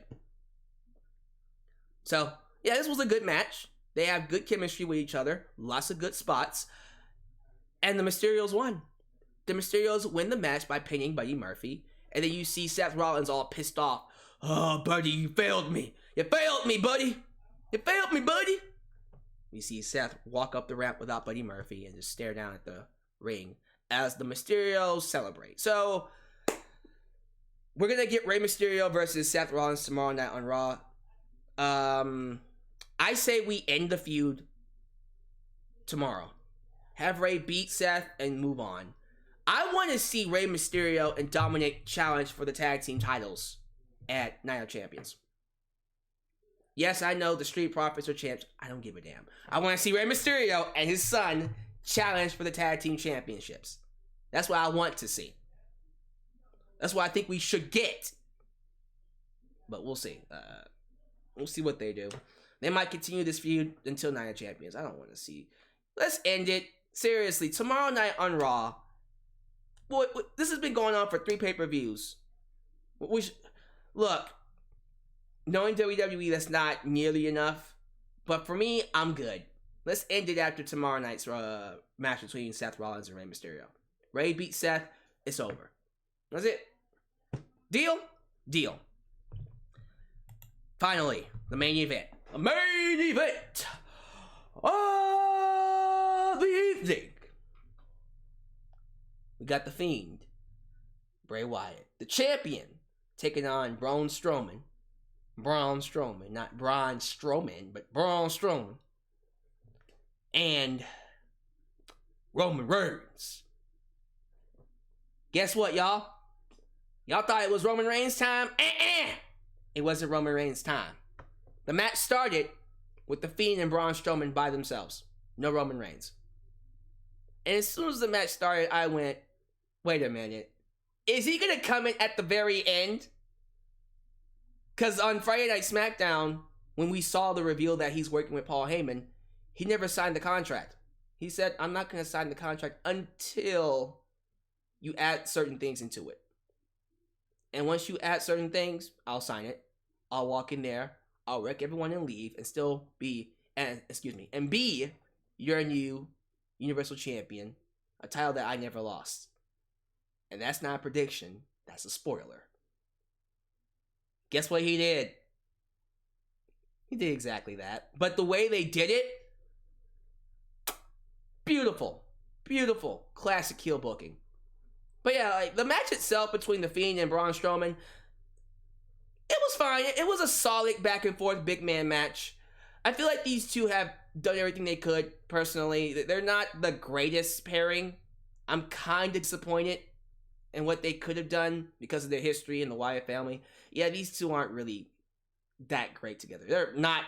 Speaker 2: So, yeah, this was a good match. They have good chemistry with each other. Lots of good spots. And the Mysterios won. The Mysterios win the match by pinning Buddy Murphy. And then you see Seth Rollins all pissed off. Oh, Buddy, you failed me. You failed me, Buddy. You failed me, Buddy. You see Seth walk up the ramp without Buddy Murphy and just stare down at the ring as the Mysterios celebrate. So, we're going to get Rey Mysterio versus Seth Rollins tomorrow night on Raw. I say we end the feud tomorrow. Have Rey beat Seth and move on. I want to see Rey Mysterio and Dominic challenge for the tag team titles at Night of Champions. Yes, I know the Street Profits are champs. I don't give a damn. I want to see Rey Mysterio and his son challenge for the tag team championships. That's what I want to see. That's what I think we should get. But we'll see. We'll see what they do. They might continue this feud until Night of Champions. I don't want to see. Let's end it. Seriously, tomorrow night on Raw. Boy, this has been going on for 3 pay-per-views. Look, knowing WWE, that's not nearly enough. But for me, I'm good. Let's end it after tomorrow night's match between Seth Rollins and Rey Mysterio. Rey beats Seth. It's over. That's it. Deal? Deal. Finally, the main event. The main event of the evening. We got the Fiend, Bray Wyatt, the champion, taking on Braun Strowman. Braun Strowman, not Braun Strowman, but Braun Strowman. And Roman Reigns. Guess what, y'all? Y'all thought it was Roman Reigns' time? It wasn't Roman Reigns' time. The match started with The Fiend and Braun Strowman by themselves. No Roman Reigns. And as soon as the match started, I went, wait a minute. Is he going to come in at the very end? Because on Friday Night SmackDown, when we saw the reveal that he's working with Paul Heyman, he never signed the contract. He said, I'm not going to sign the contract until you add certain things into it. And once you add certain things, I'll sign it. I'll walk in there. I'll wreck everyone and leave and still be, and be your new Universal Champion, a title that I never lost. And that's not a prediction. That's a spoiler. Guess what he did? He did exactly that. But the way they did it, beautiful. Beautiful. Classic heel booking. But yeah, like, the match itself between The Fiend and Braun Strowman, it was fine. It was a solid back and forth big man match. I feel like these two have done everything they could, personally. They're not the greatest pairing. I'm kind of disappointed in what they could have done because of their history and the Wyatt family. Yeah, these two aren't really that great together. They're not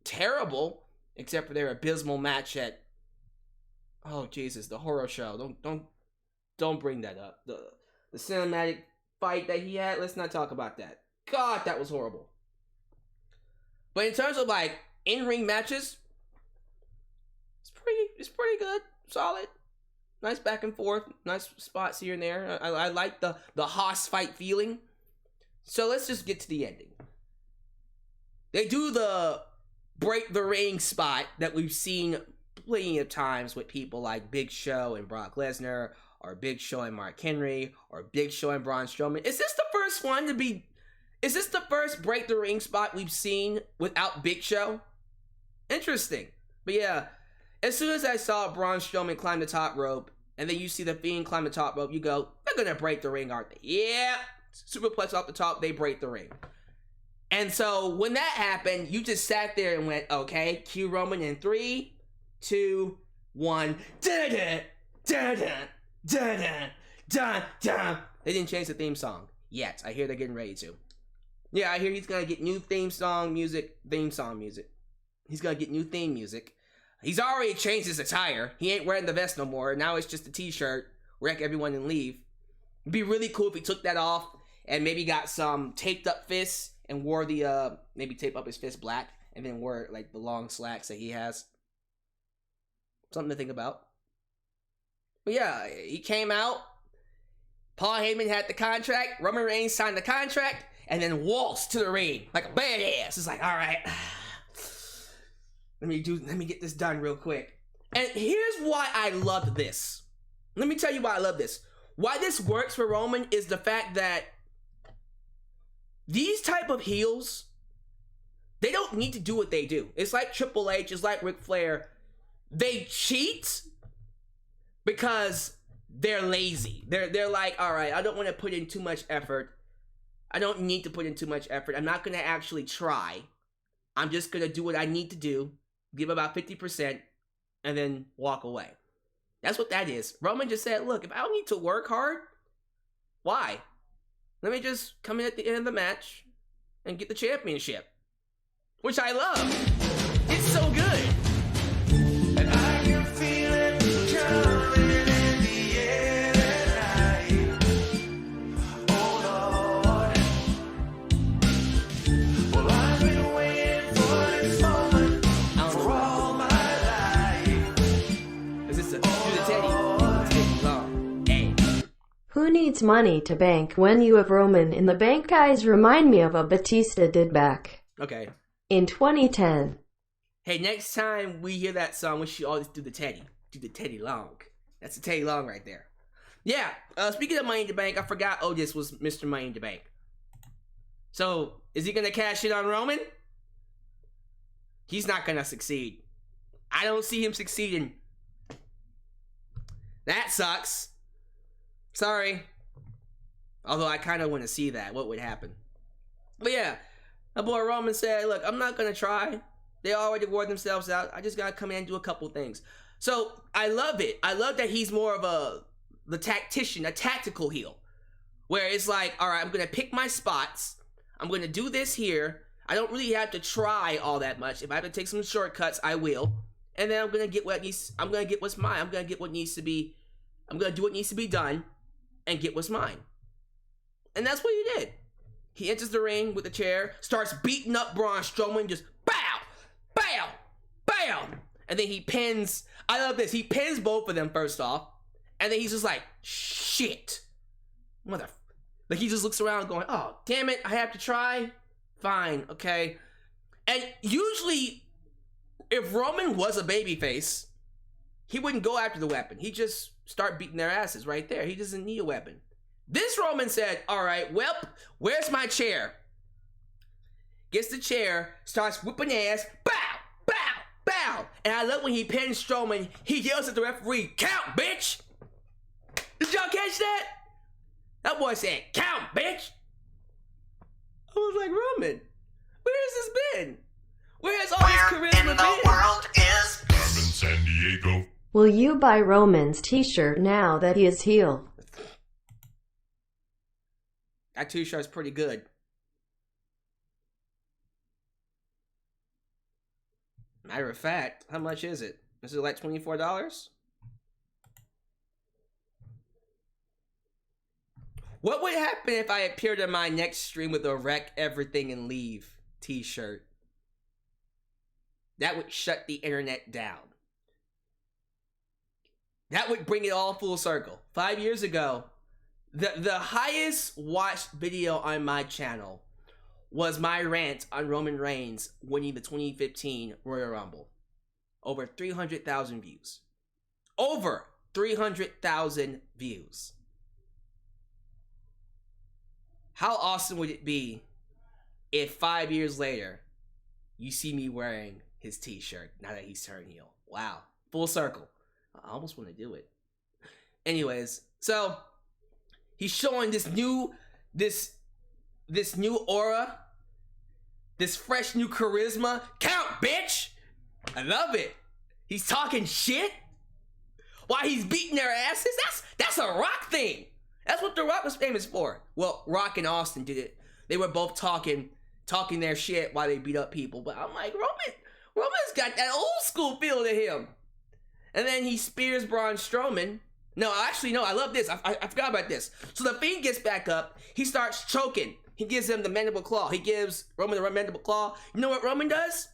Speaker 2: terrible, except for their abysmal match at, oh Jesus, the horror show. Don't bring that up. The cinematic fight that he had, let's not talk about that. God, that was horrible. But in terms of like in-ring matches, it's pretty good, solid, nice back and forth, nice spots here and there. I like the Haas fight feeling. So let's just get to the ending. They do the break the ring spot that we've seen plenty of times with people like Big Show and Brock Lesnar, or Big Show and Mark Henry, or Big Show and Braun Strowman. Is this the first one to be? Is this the first break the ring spot we've seen without Big Show? Interesting. But yeah, as soon as I saw Braun Strowman climb the top rope, and then you see the Fiend climb the top rope, you go, they're gonna break the ring, aren't they? Yeah. Superplex off the top, they break the ring. And so when that happened, you just sat there and went, okay, cue Roman in 3, 2, 1. Da-da, da-da, da-da, da-da. They didn't change the theme song yet. I hear they're getting ready to. Yeah, I hear he's gonna get new theme song music. He's gonna get new theme music. He's already changed his attire. He ain't wearing the vest no more. Now it's just a t-shirt. Wreck everyone and leave. It'd be really cool if he took that off and maybe got some taped up fists and wore the, maybe tape up his fist black and then wore like the long slacks that he has. Something to think about. But yeah, he came out. Paul Heyman had the contract. Roman Reigns signed the contract and then waltzed to the ring like a badass. It's like, all right, let me get this done real quick. And here's why I loved this. Let me tell you why I love this. Why this works for Roman is the fact that these type of heels, they don't need to do what they do. It's like Triple H, it's like Ric Flair. They cheat because they're lazy. They're like, all right, I don't want to put in too much effort. I don't need to put in too much effort. I'm not going to actually try. I'm just going to do what I need to do, give about 50%, and then walk away. That's what that is. Roman just said, look, if I don't need to work hard, why? Let me just come in at the end of the match and get the championship. Which I love. It's so good.
Speaker 3: And I can feel it coming in the air tonight. Oh Lord. Well, I've been waiting for this moment for all my life.
Speaker 2: Is this a Teddy? Hey.
Speaker 4: Who needs money to bank when you have Roman in the bank? Guys remind me of a Batista did back
Speaker 2: Okay.
Speaker 4: in 2010.
Speaker 2: Hey, next time we hear that song, we should always do the Teddy. Do the Teddy Long. That's the Teddy Long right there. Yeah, speaking of Money in the Bank, I forgot Otis was Mr. Money in the Bank. So, is he going to cash in on Roman? He's not going to succeed. I don't see him succeeding. That sucks. Sorry. Although I kind of want to see that. What would happen? But yeah, my boy Roman said, look, I'm not going to try. They already wore themselves out. I just got to come in and do a couple things. So I love it. I love that he's more of the tactician, a tactical heel. Where it's like, all right, I'm going to pick my spots. I'm going to do this here. I don't really have to try all that much. If I have to take some shortcuts, I will. And then I'm going to get I'm going to get what's mine. I'm going to get what needs to be, I'm going to do what needs to be done and get what's mine. And that's what he did. He enters the ring with the chair, starts beating up Braun Strowman, just bow, bow, bow. And then he pins, I love this, he pins both of them first off. And then he's just like, shit. Like he just looks around going, oh, damn it, I have to try? Fine, okay. And usually, if Roman was a babyface, he wouldn't go after the weapon. He'd just start beating their asses right there. He doesn't need a weapon. This Roman said, all right, well, where's my chair? Gets the chair, starts whipping ass, bow, bow, bow. And I love when he pins Strowman, he yells at the referee, count, bitch. Did y'all catch that? That boy said, count, bitch. I was like, Roman, where has this been? Where has all this charisma been?
Speaker 3: World is
Speaker 5: Carmen San Diego.
Speaker 4: Will you buy Roman's t-shirt now that he is heel?
Speaker 2: That t-shirt's pretty good. Matter of fact, how much is it? Is it like $24? What would happen if I appeared in my next stream with a wreck everything and leave t-shirt? That would shut the internet down. That would bring it all full circle. 5 years ago, the highest watched video on my channel was my rant on Roman Reigns winning the 2015 Royal Rumble. Over 300,000 views. Over 300,000 views. How awesome would it be if 5 years later, you see me wearing his t-shirt now that he's turned heel? Wow. Full circle. I almost want to do it. Anyways, so he's showing this new aura, this fresh new charisma. Count, bitch! I love it. He's talking shit while he's beating their asses. That's a Rock thing. That's what The Rock was famous for. Well, Rock and Austin did it. They were both talking their shit while they beat up people. But I'm like, Roman's got that old school feel to him. And then he spears Braun Strowman. No, actually, no, I love this. I forgot about this. So the Fiend gets back up. He starts choking. He gives him the mandible claw. He gives Roman the mandible claw. You know what Roman does?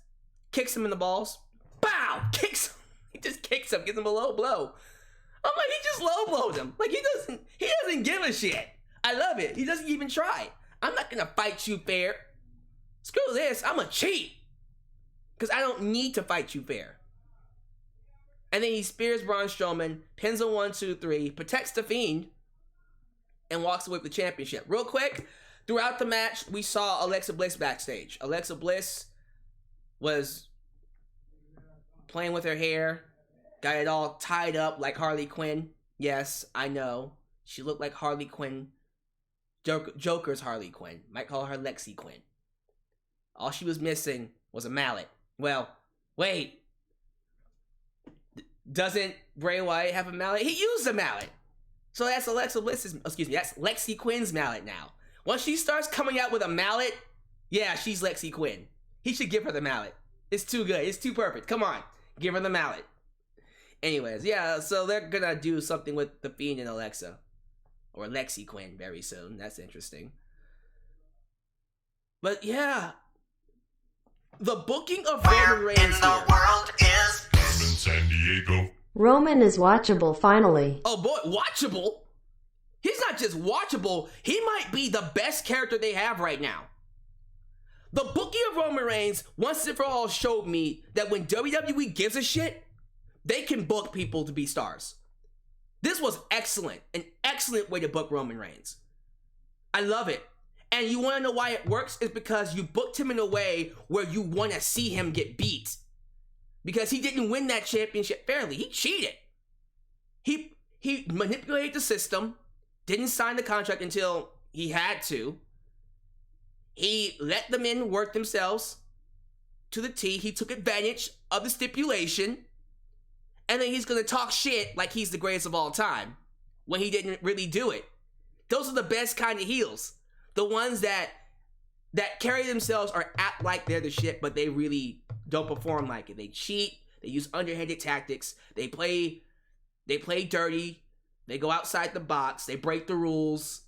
Speaker 2: Kicks him in the balls. Bow! Kicks him. He just kicks him, gives him a low blow. I'm like, he just low blowed him. Like, he doesn't give a shit. I love it. He doesn't even try. I'm not gonna fight you fair. Screw this. I'm a cheat. Because I don't need to fight you fair. And then he spears Braun Strowman, pins him 1, 2, 3, protects the Fiend, and walks away with the championship. Real quick, throughout the match, we saw Alexa Bliss backstage. Alexa Bliss was playing with her hair, got it all tied up like Harley Quinn. Yes, I know. She looked like Harley Quinn. Joker's Harley Quinn. Might call her Lexi Quinn. All she was missing was a mallet. Well, wait. Doesn't Bray Wyatt have a mallet? He used a mallet. So that's that's Lexi Quinn's mallet now. Once she starts coming out with a mallet, yeah, she's Lexi Quinn. He should give her the mallet. It's too good. It's too perfect. Come on. Give her the mallet. Anyways, yeah, so they're gonna do something with the Fiend and Alexa. Or Lexi Quinn very soon. That's interesting. But yeah. The booking of Roman Reigns here.
Speaker 3: world is
Speaker 5: Carmen San Diego.
Speaker 4: Roman is watchable finally.
Speaker 2: Oh boy, watchable? He's not just watchable, he might be the best character they have right now. The booking of Roman Reigns once and for all showed me that when WWE gives a shit, they can book people to be stars. This was excellent, an excellent way to book Roman Reigns. I love it. And you want to know why it works? It's because you booked him in a way where you want to see him get beat. Because he didn't win that championship fairly. He cheated. He manipulated the system, didn't sign the contract until he had to. He let the men work themselves to the T. He took advantage of the stipulation. and then he's gonna talk shit like he's the greatest of all time when he didn't really do it. Those are the best kind of heels. The ones that carry themselves or act like they're the shit, but they really don't perform like it. They cheat. They use underhanded tactics. They play dirty. They go outside the box. They break the rules.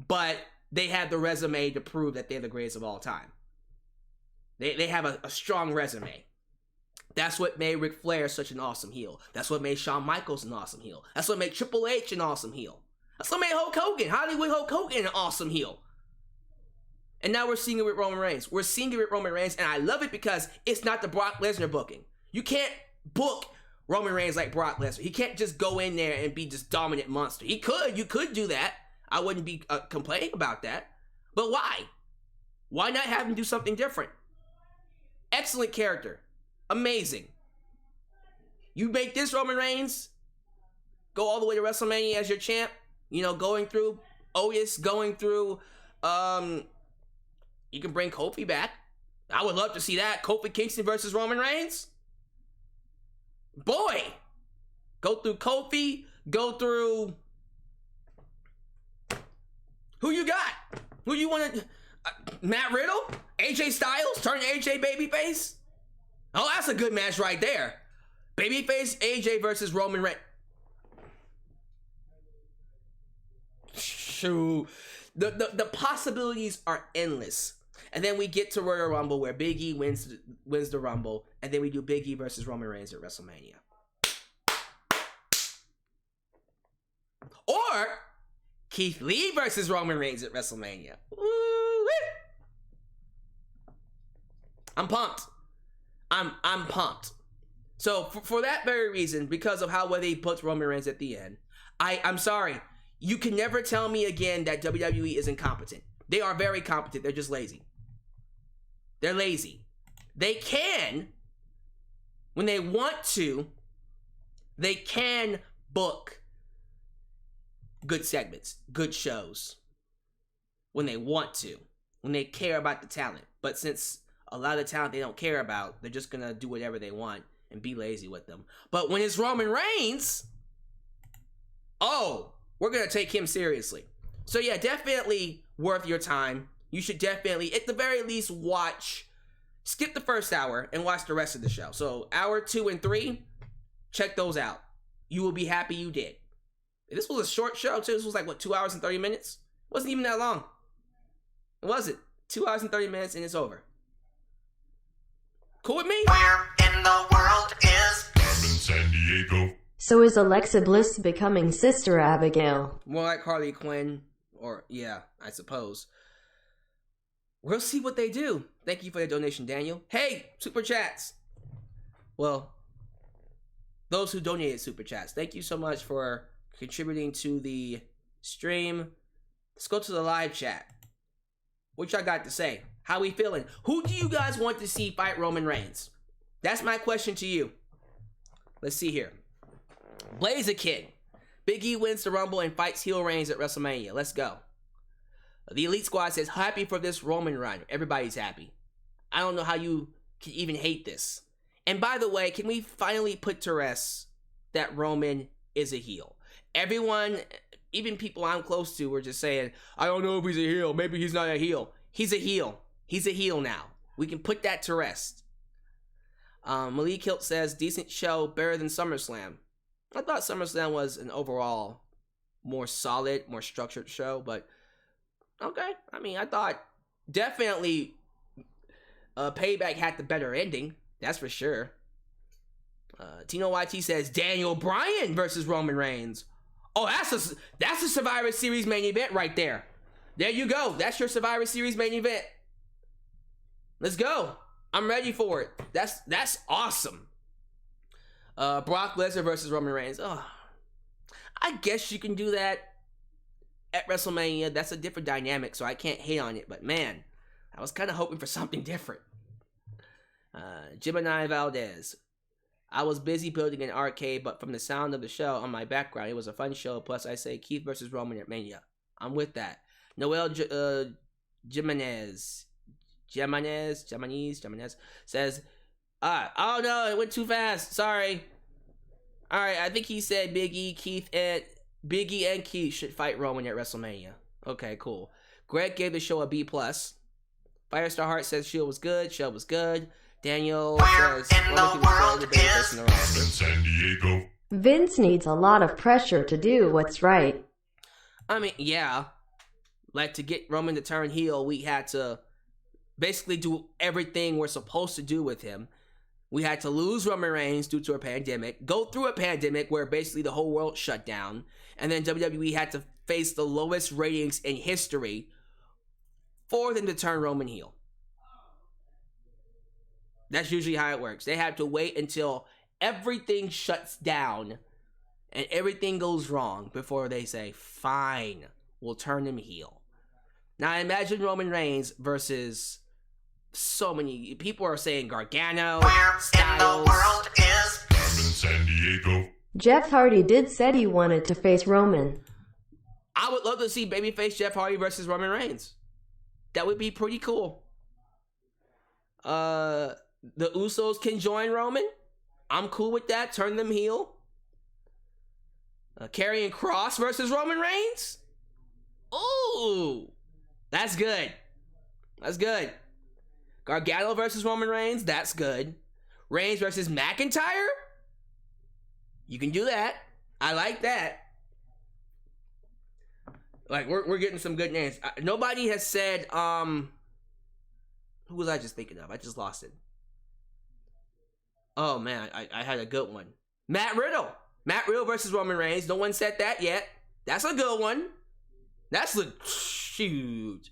Speaker 2: But they have the resume to prove that they're the greatest of all time. They have a strong resume. That's what made Ric Flair such an awesome heel. That's what made Shawn Michaels an awesome heel. That's what made Triple H an awesome heel. That's what made Hulk Hogan, Hollywood Hulk Hogan, an awesome heel. And now we're seeing it with Roman Reigns. We're seeing it with Roman Reigns, and I love it because it's not the Brock Lesnar booking. You can't book Roman Reigns like Brock Lesnar. He can't just go in there and be this dominant monster. You could do that. I wouldn't be complaining about that. But why? Why not have him do something different? Excellent character. Amazing. You make this Roman Reigns go all the way to WrestleMania as your champ. You know, going through Otis, going through, you can bring Kofi back. I would love to see that. Kofi Kingston versus Roman Reigns. Boy, go through Kofi, go through, who you got? Who you want to, Matt Riddle? AJ Styles, turn AJ babyface? Oh, that's a good match right there. Babyface AJ versus Roman Reigns. Shoot. The possibilities are endless. And then we get to Royal Rumble where Big E wins the Rumble. And then we do Big E versus Roman Reigns at WrestleMania. Or Keith Lee versus Roman Reigns at WrestleMania. Woo-wee. I'm pumped. I'm pumped. So for that very reason, because of how well they put Roman Reigns at the end, I'm sorry. You can never tell me again that WWE is incompetent. They are very competent. They're just lazy. They're lazy. They can, when they want to, they can book good segments, good shows. When they want to. When they care about the talent. But since a lot of the talent they don't care about, they're just going to do whatever they want and be lazy with them. But when it's Roman Reigns, oh, we're going to take him seriously. So yeah, definitely worth your time. You should definitely, at the very least, skip the first hour and watch the rest of the show. So hour 2 and 3, check those out. You will be happy you did. This was a short show too. This was like, what, 2 hours and 30 minutes? It wasn't even that long. It wasn't. 2 hours and 30 minutes and it's over. Cool with me?
Speaker 3: Where in the world is
Speaker 5: I'm in San Diego.
Speaker 4: So is Alexa Bliss becoming Sister Abigail?
Speaker 2: More like Harley Quinn. Or, yeah, I suppose. We'll see what they do. Thank you for the donation, Daniel. Hey, Super Chats. Well, those who donated Super Chats, thank you so much for contributing to the stream. Let's go to the live chat. What y'all got to say? How we feeling? Who do you guys want to see fight Roman Reigns? That's my question to you. Let's see here. Blaze a Kid. Big E wins the Rumble and fights heel Reigns at WrestleMania. Let's go. The Elite Squad says, happy for this Roman run. Everybody's happy. I don't know how you can even hate this. And by the way, can we finally put to rest that Roman is a heel? Everyone, even people I'm close to, were just saying, I don't know if he's a heel. Maybe he's not a heel. He's a heel. He's a heel now. We can put that to rest. Malik Hilt says, decent show, better than SummerSlam. I thought SummerSlam was an overall more solid, more structured show, but okay. I mean, I thought definitely Payback had the better ending. That's for sure. Tino YT says, Daniel Bryan versus Roman Reigns. Oh, that's a Survivor Series main event right there. There you go. That's your Survivor Series main event. Let's go. I'm ready for it. That's awesome. Brock Lesnar versus Roman Reigns. Oh, I guess you can do that at WrestleMania. That's a different dynamic, so I can't hate on it. But man, I was kind of hoping for something different. Gemini Valdez. I was busy building an arcade, but from the sound of the show on my background, it was a fun show. Plus, I say Keith versus Roman at Mania. I'm with that. Noel Jimenez says, oh no, it went too fast. Sorry. All right, I think he said Big E and Keith should fight Roman at WrestleMania. Okay, cool. Greg gave the show a B+. Firestar Heart says Shield was good. Show was good. Daniel says Roman can the babyface in the roster.
Speaker 5: San Diego.
Speaker 4: Vince needs a lot of pressure to do what's right.
Speaker 2: I mean, yeah. Like, to get Roman to turn heel, we had to basically do everything we're supposed to do with him. We had to lose Roman Reigns due to a pandemic, go through a pandemic where basically the whole world shut down, and then WWE had to face the lowest ratings in history for them to turn Roman heel. That's usually how it works. They have to wait until everything shuts down and everything goes wrong before they say, fine, we'll turn him heel. Now imagine Roman Reigns versus so many people are saying Gargano, Styles.
Speaker 5: San Diego.
Speaker 4: Jeff Hardy did said he wanted to face Roman.
Speaker 2: I would love to see babyface Jeff Hardy versus Roman Reigns. That would be pretty cool. The Usos can join Roman. I'm cool with that. Turn them heel. Karrion Kross versus Roman Reigns. Ooh, that's good. That's good. Gargano versus Roman Reigns. That's good. Reigns versus McIntyre. You can do that. I like that. Like, we're getting some good names. Nobody has said, who was I just thinking of? I just lost it. Oh, man, I had a good one. Matt Riddle. Matt Riddle versus Roman Reigns. No one said that yet. That's a good one. That's huge.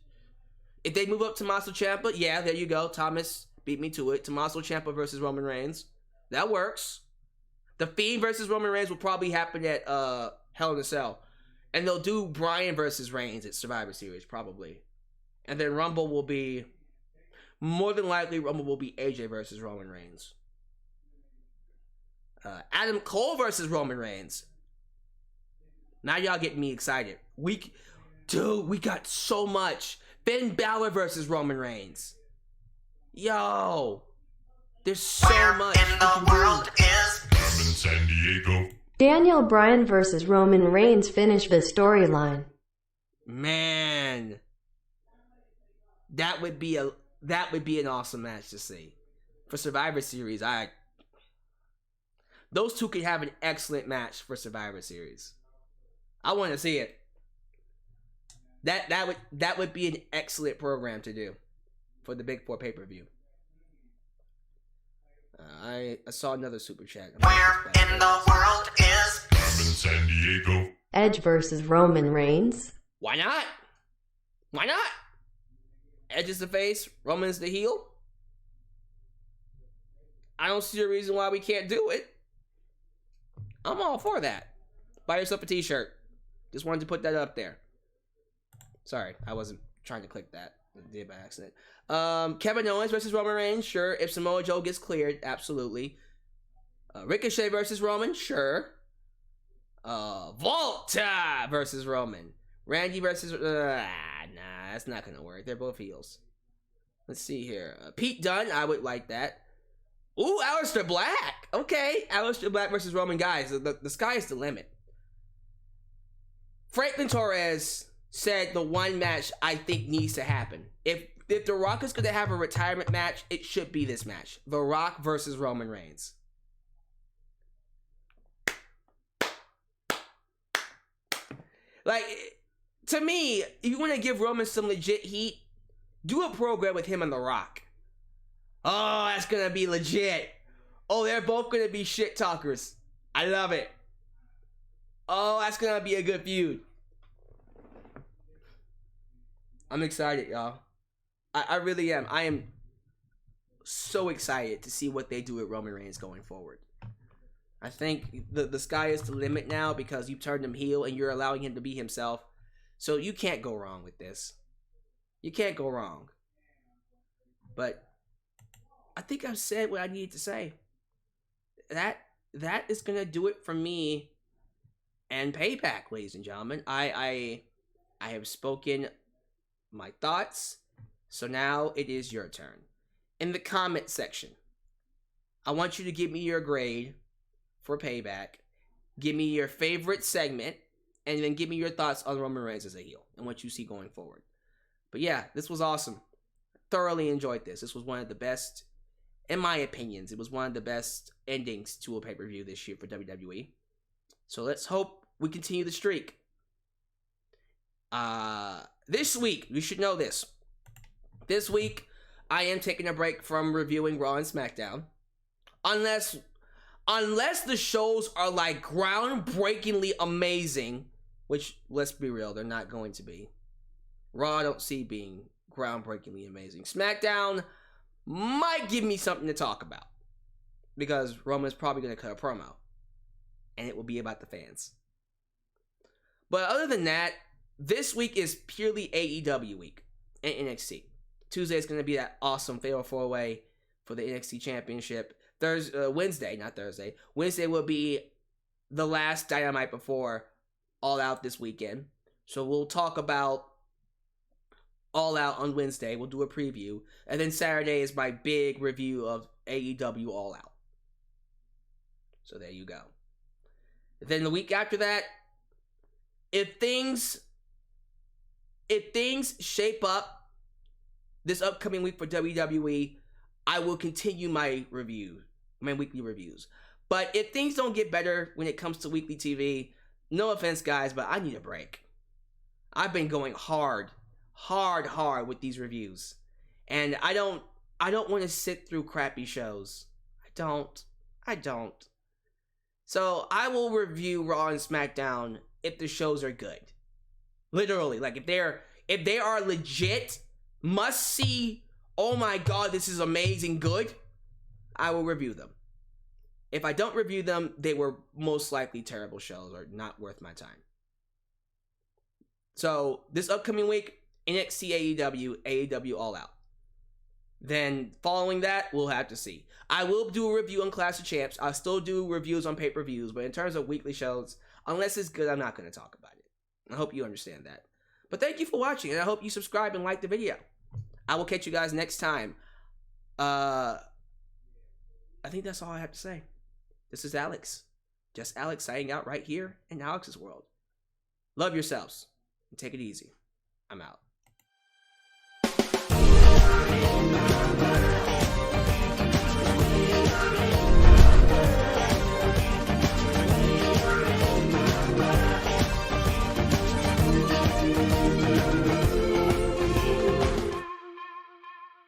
Speaker 2: If they move up Tommaso Ciampa, yeah, there you go. Thomas beat me to it. Tommaso Ciampa versus Roman Reigns. That works. The Fiend versus Roman Reigns will probably happen at Hell in a Cell. And they'll do Bryan versus Reigns at Survivor Series, probably. And then Rumble will be... More than likely, Rumble will be AJ versus Roman Reigns. Adam Cole versus Roman Reigns. Now y'all getting me excited. We got so much. Finn Balor versus Roman Reigns. Yo. There's so much.
Speaker 3: In the world is
Speaker 5: San Diego.
Speaker 4: Daniel Bryan versus Roman Reigns finish the storyline.
Speaker 2: Man. That would be an awesome match to see. For Survivor Series, those two could have an excellent match for Survivor Series. I want to see it. That would be an excellent program to do for the Big Four pay-per-view. I saw another super chat.
Speaker 3: where in the world is
Speaker 5: San Diego.
Speaker 4: Edge versus Roman Reigns.
Speaker 2: Why not? Why not? Edge is the face, Roman's the heel. I don't see a reason why we can't do it. I'm all for that. Buy yourself a t-shirt. Just wanted to put that up there. Sorry, I wasn't trying to click that. I did by accident. Kevin Owens versus Roman Reigns, sure. If Samoa Joe gets cleared, absolutely. Ricochet versus Roman, sure. Volta versus Roman. Randy versus... nah, that's not going to work. They're both heels. Let's see here. Pete Dunne, I would like that. Ooh, Aleister Black. Okay, Aleister Black versus Roman. Guys, the sky is the limit. Franklin Torres said the one match I think needs to happen. If The Rock is going to have a retirement match, it should be this match. The Rock versus Roman Reigns. Like, to me, if you want to give Roman some legit heat, do a program with him and The Rock. Oh, that's going to be legit. Oh, they're both going to be shit talkers. I love it. Oh, that's going to be a good feud. I'm excited, y'all. I really am. I am so excited to see what they do with Roman Reigns going forward. I think the sky is the limit now because you turned him heel and you're allowing him to be himself. So you can't go wrong with this. You can't go wrong. But I think I've said what I needed to say. That is going to do it for me and Payback, ladies and gentlemen. I have spoken my thoughts. So now it is your turn. In the comment section, I want you to give me your grade for Payback. Give me your favorite segment, and then give me your thoughts on Roman Reigns as a heel and what you see going forward. But yeah, this was awesome. Thoroughly enjoyed this. This was one of the best, in my opinions, it was one of the best endings to a pay-per-view this year for WWE. So let's hope we continue the streak. This week, you should know this. This week, I am taking a break from reviewing Raw and SmackDown. Unless the shows are like groundbreakingly amazing, which, let's be real, they're not going to be. Raw I don't see being groundbreakingly amazing. SmackDown might give me something to talk about, because Roman's probably going to cut a promo, and it will be about the fans. But other than that, this week is purely AEW week and NXT. Tuesday is going to be that awesome Fatal 4-Way for the NXT Championship. Wednesday will be the last Dynamite before All Out this weekend. So we'll talk about All Out on Wednesday. We'll do a preview. And then Saturday is my big review of AEW All Out. So there you go. Then the week after that, if things shape up this upcoming week for WWE, I will continue my weekly reviews. But if things don't get better when it comes to weekly TV, no offense, guys, but I need a break. I've been going hard with these reviews, and I don't want to sit through crappy shows. I don't. So I will review Raw and SmackDown if the shows are good. Literally, like if they are legit, must see, oh my god, this is amazing good, I will review them. If I don't review them, they were most likely terrible shows or not worth my time. So this upcoming week, NXT AEW All Out. Then following that, we'll have to see. I will do a review on Clash of Champs. I'll still do reviews on pay-per-views, but in terms of weekly shows, unless it's good, I'm not going to talk about it. I hope you understand that. But thank you for watching, and I hope you subscribe and like the video. I will catch you guys next time. I think that's all I have to say. This is Alyx. Just Alyx signing out right here in Alyx's world. Love yourselves and take it easy. I'm out.